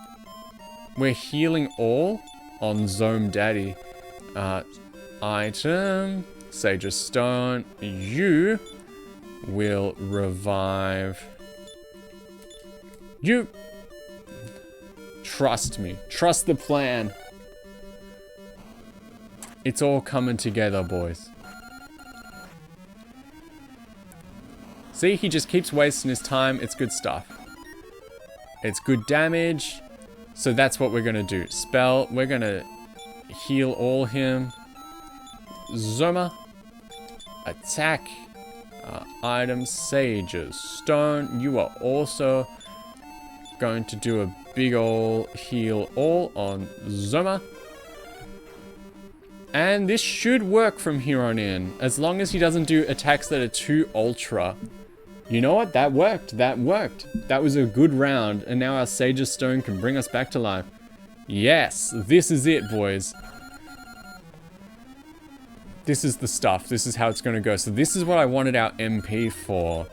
Speaker 1: We're healing all on Zome Daddy. Item, Sage of Stone. You will revive. You. Trust me. Trust the plan. It's all coming together, boys. See, he just keeps wasting his time. It's good stuff. It's good damage. So that's what we're going to do. Spell. We're going to heal all him. Zoma. Attack. Item. Sage's Stone. You are also going to do a big ol' heal all on Zoma. And this should work from here on in, as long as he doesn't do attacks that are too ultra. You know what? That worked. That worked. That was a good round. And now our Sage's Stone can bring us back to life. Yes, this is it, boys. This is the stuff. This is how it's going to go. So this is what I wanted our MP for.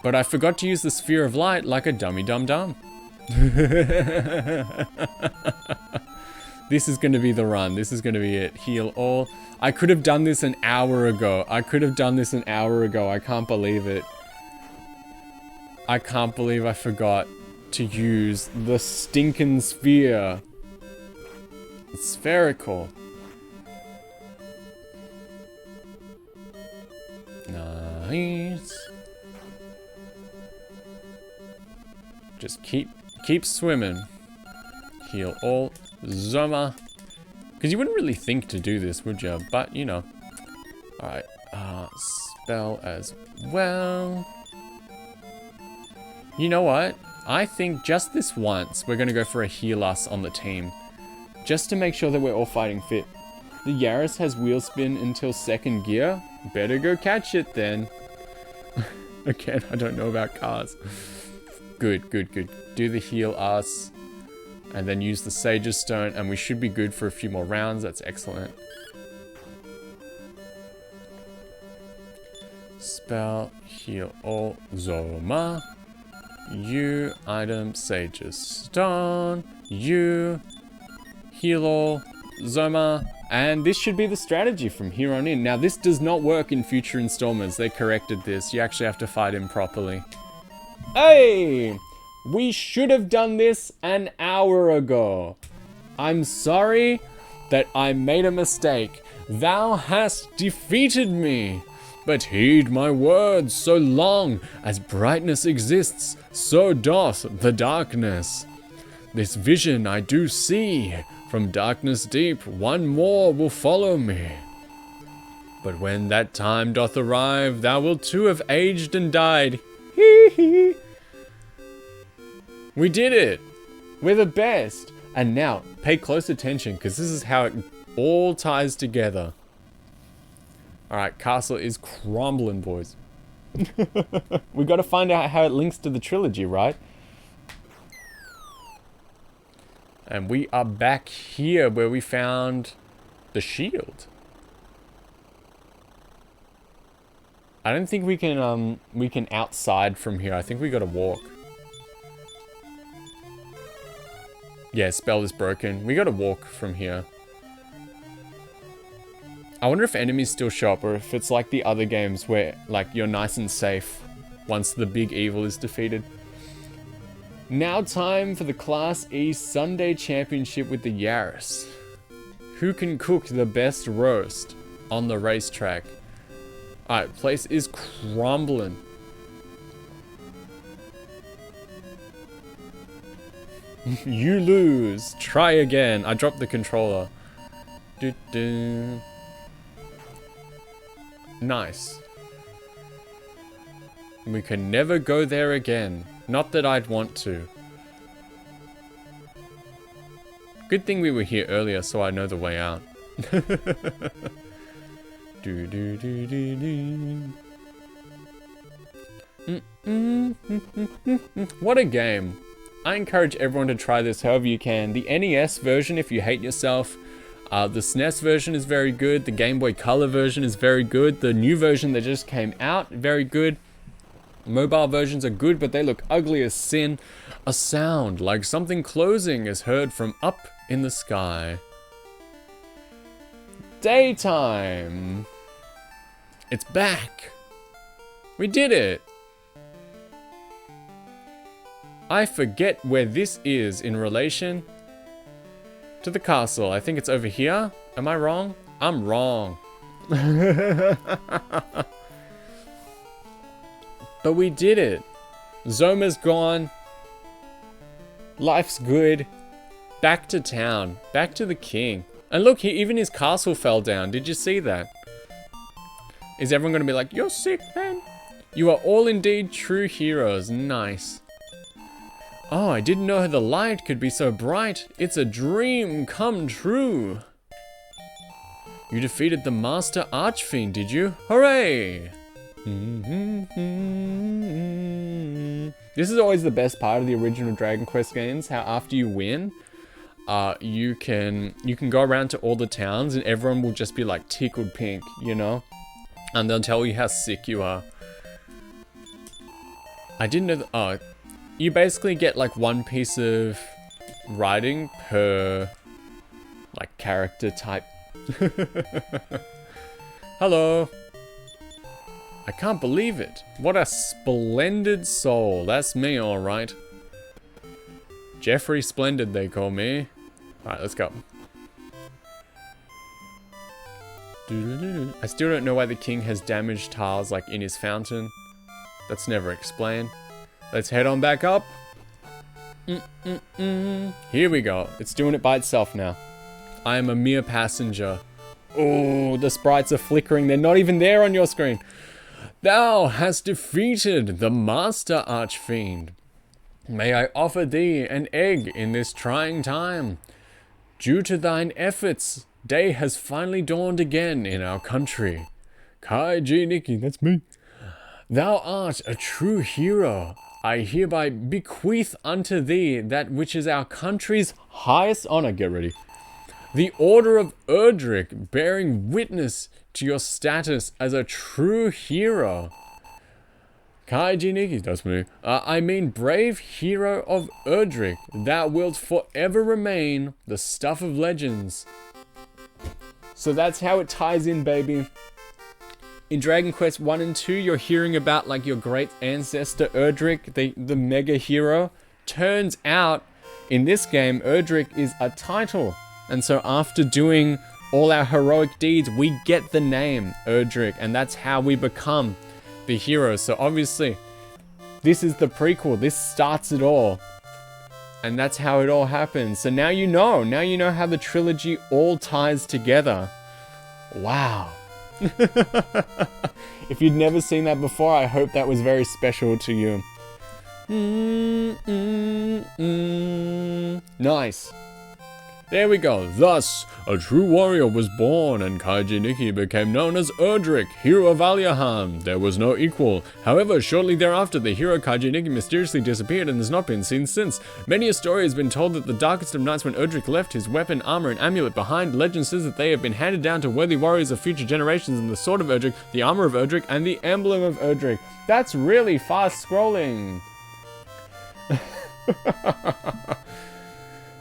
Speaker 1: But I forgot to use the Sphere of Light like a dummy dum-dum. This is going to be the run. This is going to be it. Heal all. I could have done this an hour ago. I can't believe it. I can't believe I forgot to use the stinking sphere. It's spherical. Nice. Just keep swimming. Heal all. Zoma. Because you wouldn't really think to do this, would you? But, you know. Alright. Spell as well. You know what? I think just this once, we're going to go for a heal us on the team. Just to make sure that we're all fighting fit. The Yaris has wheel spin until 2nd gear. Better go catch it then. Again, I don't know about cars. Good, good, good. Do the heal us. And then use the Sage's Stone. And we should be good for a few more rounds. That's excellent. Spell, heal all, Zoma. You, item, Sage's Stone. You, heal all, Zoma. And this should be the strategy from here on in. Now, this does not work in future installments. They corrected this. You actually have to fight him properly. Hey! We should have done this an hour ago. I'm sorry that I made a mistake. Thou hast defeated me. But heed my words, so long as brightness exists, so doth the darkness. This vision I do see, from darkness deep, one more will follow me. But when that time doth arrive, thou wilt too have aged and died. Hee hee. We did it! We're the best! And now, pay close attention, because this is how it all ties together. Alright, castle is crumbling, boys. We gotta find out how it links to the trilogy, right? And we are back here where we found the shield. I don't think we can outside from here. I think we gotta walk. Yeah, spell is broken. We gotta walk from here. I wonder if enemies still show up or if it's like the other games where like you're nice and safe once the big evil is defeated. Now time for the Class E Sunday Championship with the Yaris. Who can cook the best roast on the racetrack? Alright, place is crumbling. You lose. Try again. I dropped the controller. Doo-doo. Nice. We can never go there again. Not that I'd want to. Good thing we were here earlier so I know the way out. What a game. I encourage everyone to try this however you can. The NES version, if you hate yourself. The SNES version is very good. The Game Boy Color version is very good. The new version that just came out, very good. Mobile versions are good, but they look ugly as sin. A sound like something closing is heard from up in the sky. Daytime. It's back. We did it. I forget where this is in relation to the castle. I think it's over here. Am I wrong? I'm wrong. But we did it. Zoma's gone. Life's good. Back to town. Back to the king. And look, even his castle fell down. Did you see that? Is everyone going to be like, you're sick, man? You are all indeed true heroes. Nice. Oh, I didn't know the light could be so bright. It's a dream come true. You defeated the Master Archfiend, did you? Hooray! This is always the best part of the original Dragon Quest games, how after you win, you can go around to all the towns and everyone will just be like tickled pink, you know? And they'll tell you how sick you are. I didn't know that, you basically get like one piece of writing per like character type. Hello. I can't believe it. What a splendid soul. That's me, alright. Jeffrey Splendid, they call me. Alright, let's go. I still don't know why the king has damaged tiles like in his fountain. That's never explained. Let's head on back up. Here we go. It's doing it by itself now. I am a mere passenger. Oh, the sprites are flickering. They're not even there on your screen. Thou hast defeated the master archfiend. May I offer thee an egg in this trying time. Due to thine efforts, day has finally dawned again in our country. Kaiji Nikki, that's me. Thou art a true hero. I hereby bequeath unto thee that which is our country's highest honor. Get ready. The Order of Erdrick, bearing witness to your status as a true hero. Kaiji Nikki, that's me. I mean brave hero of Erdrick, thou wilt forever remain the stuff of legends. So that's how it ties in, baby. In Dragon Quest 1 and 2, you're hearing about like your great ancestor Erdrick, the mega hero. Turns out, in this game, Erdrick is a title. And so after doing all our heroic deeds, we get the name Erdrick, and that's how we become the hero. So obviously, this is the prequel. This starts it all. And that's how it all happens. So now you know how the trilogy all ties together. Wow. If you'd never seen that before, I hope that was very special to you. Nice. There we go. Thus, a true warrior was born, and Kaiji Nikki became known as Erdrick, hero of Aliahan. There was no equal. However, shortly thereafter, the hero Kaiji Nikki mysteriously disappeared and has not been seen since. Many a story has been told that the darkest of nights when Erdrick left his weapon, armor, and amulet behind, legend says that they have been handed down to worthy warriors of future generations in the sword of Erdrick, the armor of Erdrick, and the emblem of Erdrick. That's really fast scrolling.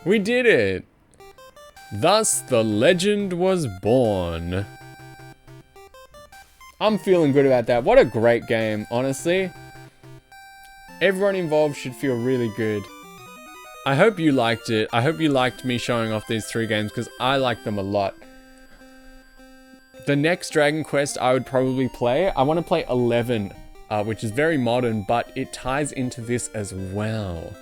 Speaker 1: We did it. Thus, the legend was born. I'm feeling good about that. What a great game, honestly. Everyone involved should feel really good. I hope you liked it. I hope you liked me showing off these 3 games, because I like them a lot. The next Dragon Quest I would probably play, I want to play 11, which is very modern, but it ties into this as well.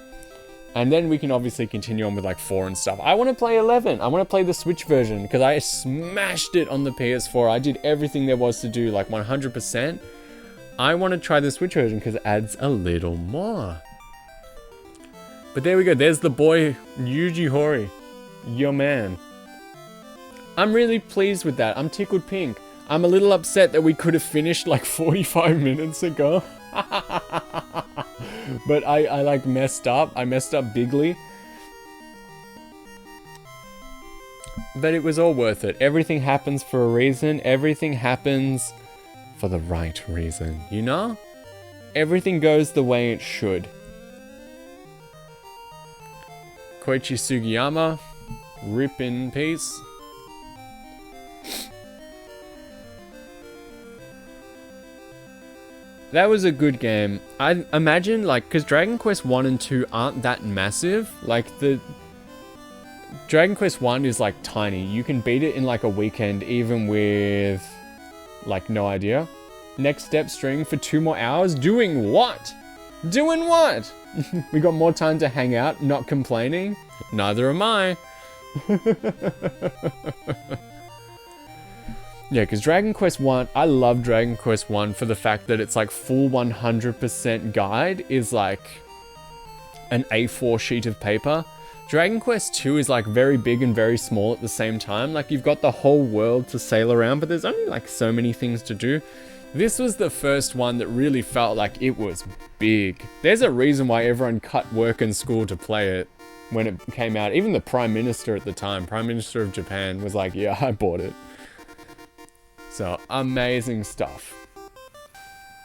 Speaker 1: And then we can obviously continue on with like 4 and stuff. I want to play 11. I want to play the Switch version because I smashed it on the PS4. I did everything there was to do, like 100%. I want to try the Switch version because it adds a little more. But there we go. There's the boy, Yuji Horii. Your man. I'm really pleased with that. I'm tickled pink. I'm a little upset that we could have finished like 45 minutes ago. But I like messed up. I messed up bigly. But it was all worth it. Everything happens for a reason. Everything happens for the right reason. You know? Everything goes the way it should. Koichi Sugiyama. Rip in peace. That was a good game. I imagine, like, because Dragon Quest 1 and 2 aren't that massive. Like, the Dragon Quest 1 is, like, tiny. You can beat it in, like, a weekend, even with, like, no idea. Next step, streaming for 2 more hours. Doing what? Doing what? We got more time to hang out, not complaining. Neither am I. Yeah, because Dragon Quest 1, I love Dragon Quest 1 for the fact that it's like full 100% guide is like an A4 sheet of paper. Dragon Quest 2 is like very big and very small at the same time. Like you've got the whole world to sail around, but there's only like so many things to do. This was the first one that really felt like it was big. There's a reason why everyone cut work and school to play it when it came out. Even the Prime Minister at the time, Prime Minister of Japan, was like, yeah, I bought it. So, amazing stuff.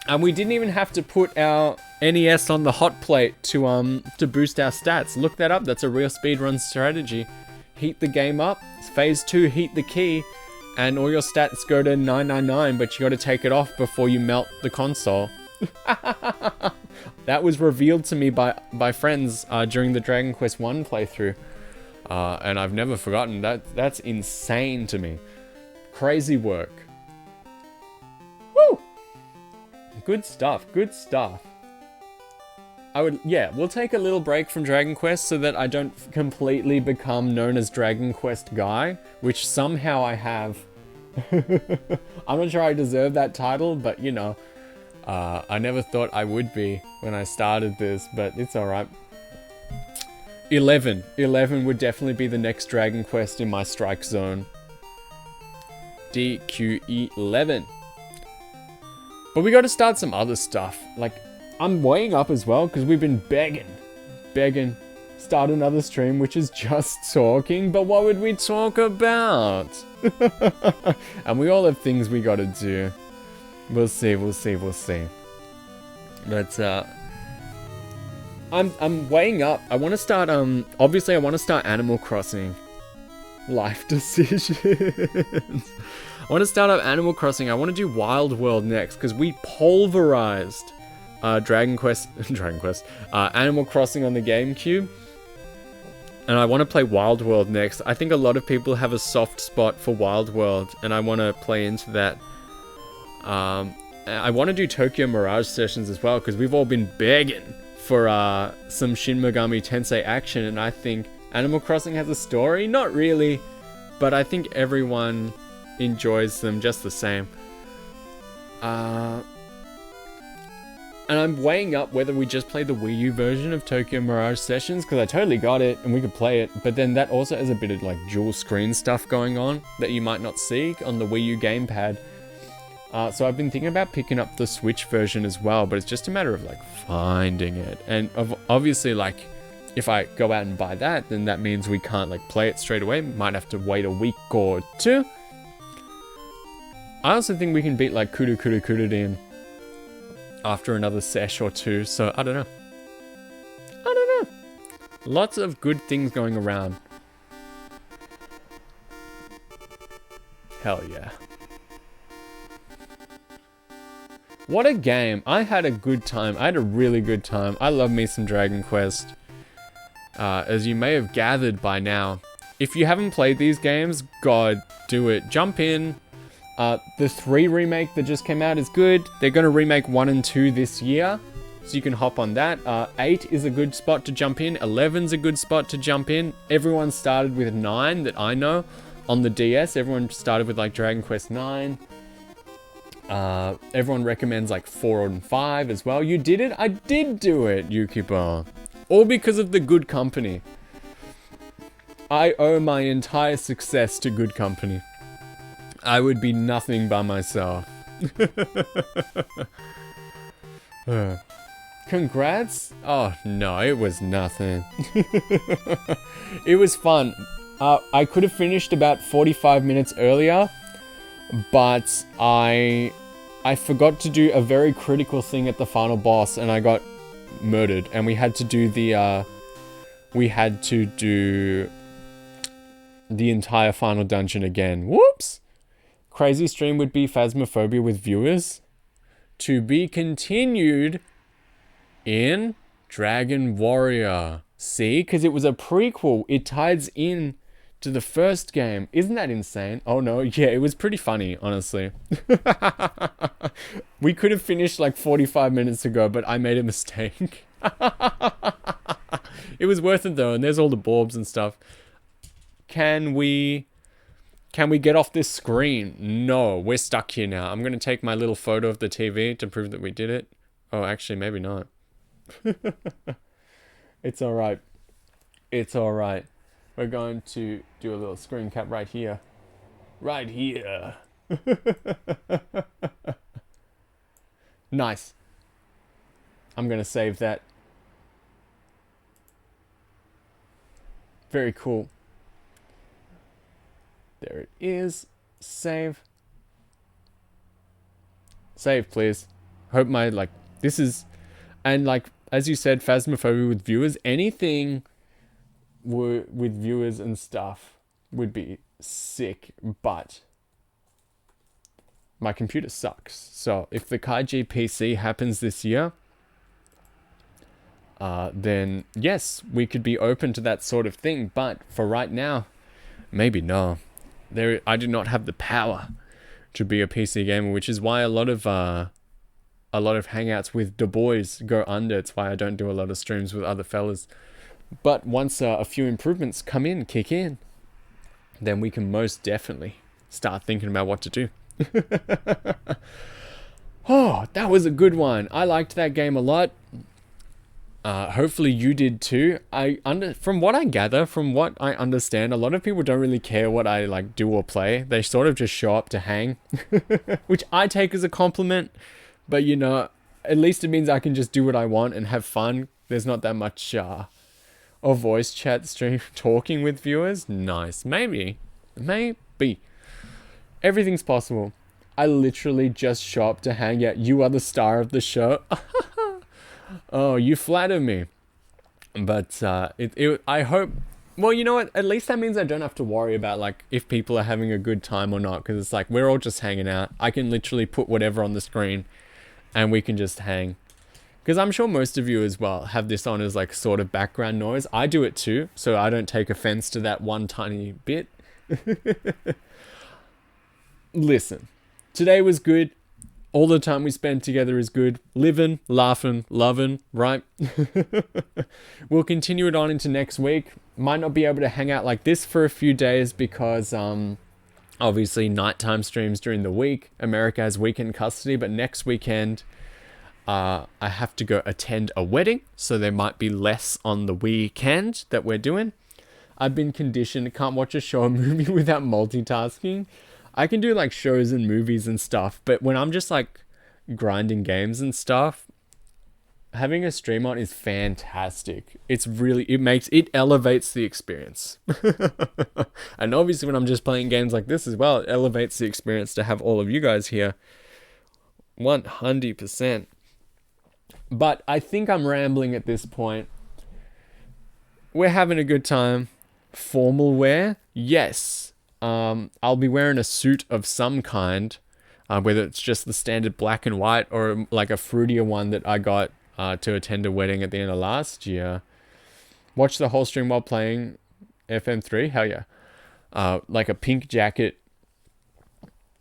Speaker 1: And we didn't even have to put our NES on the hot plate to boost our stats. Look that up, that's a real speedrun strategy. Heat the game up, phase 2, heat the key, and all your stats go to 999, but you gotta take it off before you melt the console. That was revealed to me by friends during the Dragon Quest 1 playthrough. And I've never forgotten that. That's insane to me. Crazy work. Woo! Good stuff, good stuff. We'll take a little break from Dragon Quest so that I don't completely become known as Dragon Quest Guy, which somehow I have. I'm not sure I deserve that title, but you know, I never thought I would be when I started this, but it's alright. 11 would definitely be the next Dragon Quest in my strike zone. DQ11. But we got to start some other stuff. Like, I'm weighing up as well because we've been begging. Start another stream, which is just talking. But what would we talk about? And we all have things we got to do. We'll see. But I'm weighing up. I want to start. Obviously, I want to start Animal Crossing. Life decisions. I want to start up Animal Crossing. I want to do Wild World next because we pulverized Animal Crossing on the GameCube. And I want to play Wild World next. I think a lot of people have a soft spot for Wild World, and I want to play into that. I want to do Tokyo Mirage Sessions as well, because we've all been begging for some Shin Megami Tensei action, and I think Animal Crossing has a story. Not really, but I think everyone enjoys them just the same. And I'm weighing up whether we just play the Wii U version of Tokyo Mirage Sessions, because I totally got it and we could play it, but then that also has a bit of like dual screen stuff going on that you might not see on the Wii U gamepad. So I've been thinking about picking up the Switch version as well, but it's just a matter of like finding it. And obviously, like, if I go out and buy that, then that means we can't like play it straight away. Might have to wait a week or two. I also think we can beat like Kuru after another sesh or two, so I don't know. Lots of good things going around. Hell yeah. What a game. I had a good time. I had a really good time. I love me some Dragon Quest. As you may have gathered by now. If you haven't played these games, God, do it. Jump in. The 3 remake that just came out is good. They're going to remake 1 and 2 this year, so you can hop on that. 8 is a good spot to jump in. 11's a good spot to jump in. Everyone started with 9 that I know on the DS. Everyone started with like Dragon Quest 9. Everyone recommends like 4 and 5 as well. You did it? I did do it, Yukipo. All because of the Good Company. I owe my entire success to Good Company. I would be nothing by myself. Congrats? Oh no, it was nothing. It was fun. I could have finished about 45 minutes earlier, but I forgot to do a very critical thing at the final boss, and I got murdered. And we had to do the entire final dungeon again. Whoops! Crazy stream would be Phasmophobia with viewers. To be continued in Dragon Warrior. See? Because it was a prequel. It ties in to the first game. Isn't that insane? Oh no, yeah, it was pretty funny, honestly. We could have finished like 45 minutes ago, but I made a mistake. It was worth it though, and there's all the Borbs and stuff. Can we get off this screen? No, we're stuck here now. I'm going to take my little photo of the TV to prove that we did it. Oh, actually, maybe not. It's alright. It's alright. We're going to do a little screen cap right here. Right here. Nice. I'm going to save that. Very cool. There it is. Save. Save, please. Hope my, like, this is... And, like, as you said, Phasmophobia with viewers, anything with viewers and stuff would be sick, but my computer sucks. So, if the Kaiji PC happens this year, then, yes, we could be open to that sort of thing. But, for right now, maybe no. I do not have the power to be a PC gamer, which is why a lot of hangouts with the boys go under. It's why I don't do a lot of streams with other fellas. But once a few improvements kick in, then we can most definitely start thinking about what to do. Oh, that was a good one. I liked that game a lot. Hopefully you did too. From what I gather, from what I understand, a lot of people don't really care what I like do or play. They sort of just show up to hang, which I take as a compliment. But you know, at least it means I can just do what I want and have fun. There's not that much or voice chat stream talking with viewers. Nice. Maybe. Everything's possible. I literally just show up to hang out. You are the star of the show. Oh, you flatter me. But I hope... Well, you know what? At least that means I don't have to worry about, like, if people are having a good time or not. Because it's like, we're all just hanging out. I can literally put whatever on the screen and we can just hang. Because I'm sure most of you as well have this on as, like, sort of background noise. I do it too, so I don't take offense to that one tiny bit. Listen, today was good. All the time we spent together is good. Living, laughing, loving, right? We'll continue it on into next week. Might not be able to hang out like this for a few days because obviously nighttime streams during the week. America has weekend custody, but next weekend I have to go attend a wedding, so there might be less on the weekend that we're doing. I've been conditioned, can't watch a show or movie without multitasking. I can do like shows and movies and stuff, but when I'm just like grinding games and stuff, having a stream on is fantastic. It elevates the experience. And obviously when I'm just playing games like this as well, it elevates the experience to have all of you guys here. 100%. But I think I'm rambling at this point. We're having a good time. Formal wear? Yes. I'll be wearing a suit of some kind, whether it's just the standard black and white or like a fruitier one that I got to attend a wedding at the end of last year. Watch the whole stream while playing FM3. Hell yeah. Like a pink jacket,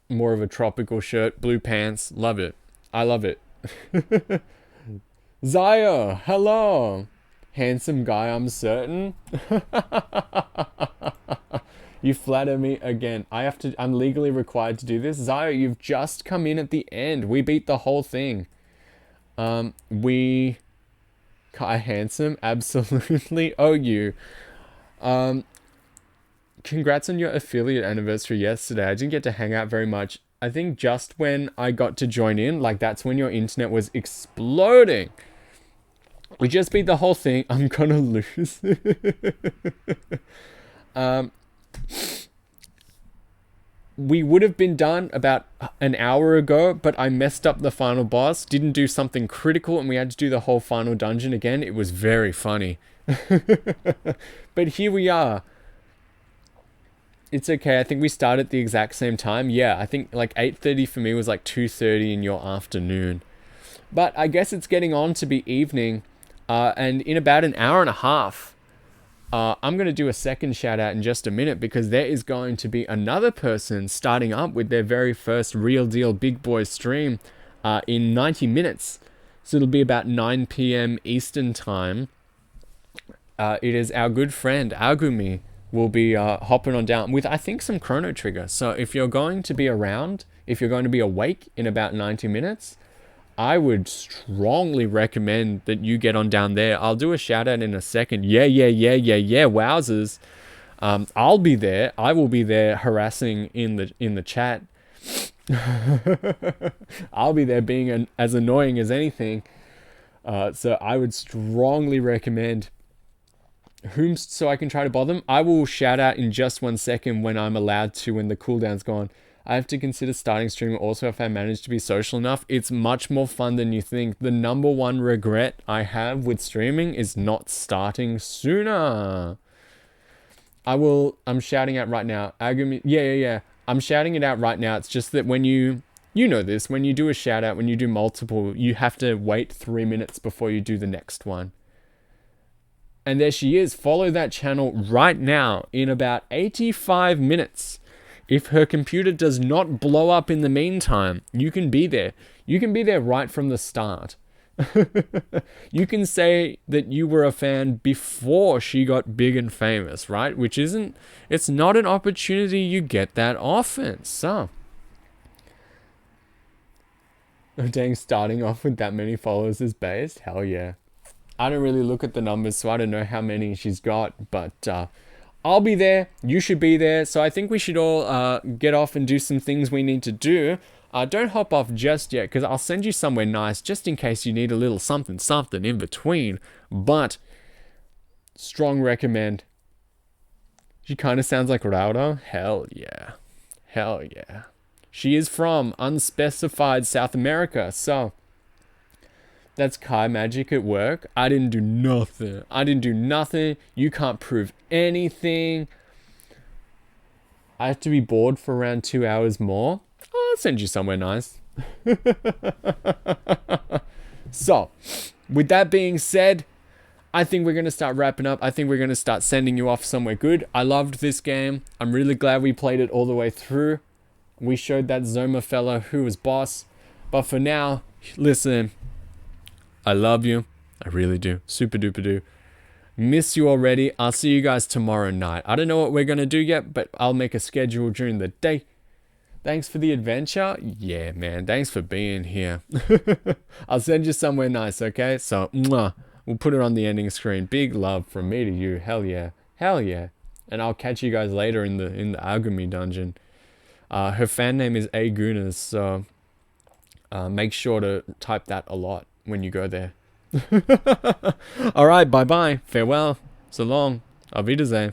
Speaker 1: more of a tropical shirt, blue pants. Love it. I love it. Zaya, hello. Handsome guy, I'm certain. You flatter me again. I'm legally required to do this. Zaya, you've just come in at the end. We beat the whole thing. Kai handsome, absolutely. Oh, you. Congrats on your affiliate anniversary yesterday. I didn't get to hang out very much. I think just when I got to join in, like that's when your internet was exploding. We just beat the whole thing. I'm gonna lose. We would have been done about an hour ago, but I messed up the final boss, didn't do something critical, and we had to do the whole final dungeon again. It was very funny. But here we are. It's okay. I think we started at the exact same time. Yeah, I think like 8:30 for me was like 2:30 in your afternoon. But I guess it's getting on to be evening. And in about an hour and a half, I'm going to do a second shout out in just a minute because there is going to be another person starting up with their very first Real Deal Big Boy stream in 90 minutes. So it'll be about 9 p.m. Eastern time. It is our good friend Agumi will be hopping on down with, I think, some Chrono Trigger. So if you're going to be around, if you're going to be awake in about 90 minutes, I would strongly recommend that you get on down there. I'll do a shout out in a second. Yeah, wowzers. I'll be there. I will be there harassing in the chat. I'll be there being as annoying as anything. So I would strongly recommend whom so I can try to bother them. I will shout out in just 1 second when I'm allowed to, when the cooldown's gone. I have to consider starting streaming also if I manage to be social enough. It's much more fun than you think. The number one regret I have with streaming is not starting sooner. I'm shouting out right now. Agumi, yeah. I'm shouting it out right now. It's just that when you know this, when you do a shout out, when you do multiple, you have to wait 3 minutes before you do the next one. And there she is. Follow that channel right now in about 85 minutes. If her computer does not blow up in the meantime, you can be there. You can be there right from the start. You can say that you were a fan before she got big and famous, right? It's not an opportunity you get that often. So, oh, dang, starting off with that many followers is based? Hell yeah. I don't really look at the numbers, so I don't know how many she's got, but I'll be there. You should be there. So I think we should all get off and do some things we need to do. Don't hop off just yet, because I'll send you somewhere nice just in case you need a little something in between. But strong recommend. She kind of sounds like Rauda. Hell yeah. Hell yeah. She is from unspecified South America, so that's Kai magic at work. I didn't do nothing. You can't prove anything. I have to be bored for around 2 hours more. I'll send you somewhere nice. So, with that being said, I think we're going to start wrapping up. I think we're going to start sending you off somewhere good. I loved this game. I'm really glad we played it all the way through. We showed that Zoma fella who was boss. But for now, listen, I love you. I really do. Super duper do. Miss you already. I'll see you guys tomorrow night. I don't know what we're going to do yet, but I'll make a schedule during the day. Thanks for the adventure. Yeah, man. Thanks for being here. I'll send you somewhere nice, okay? So, mwah. We'll put it on the ending screen. Big love from me to you. Hell yeah. Hell yeah. And I'll catch you guys later in the Agumi dungeon. Her fan name is Agunas, so make sure to type that a lot when you go there. Alright, bye-bye. Farewell. So long. Auf Wiedersehen.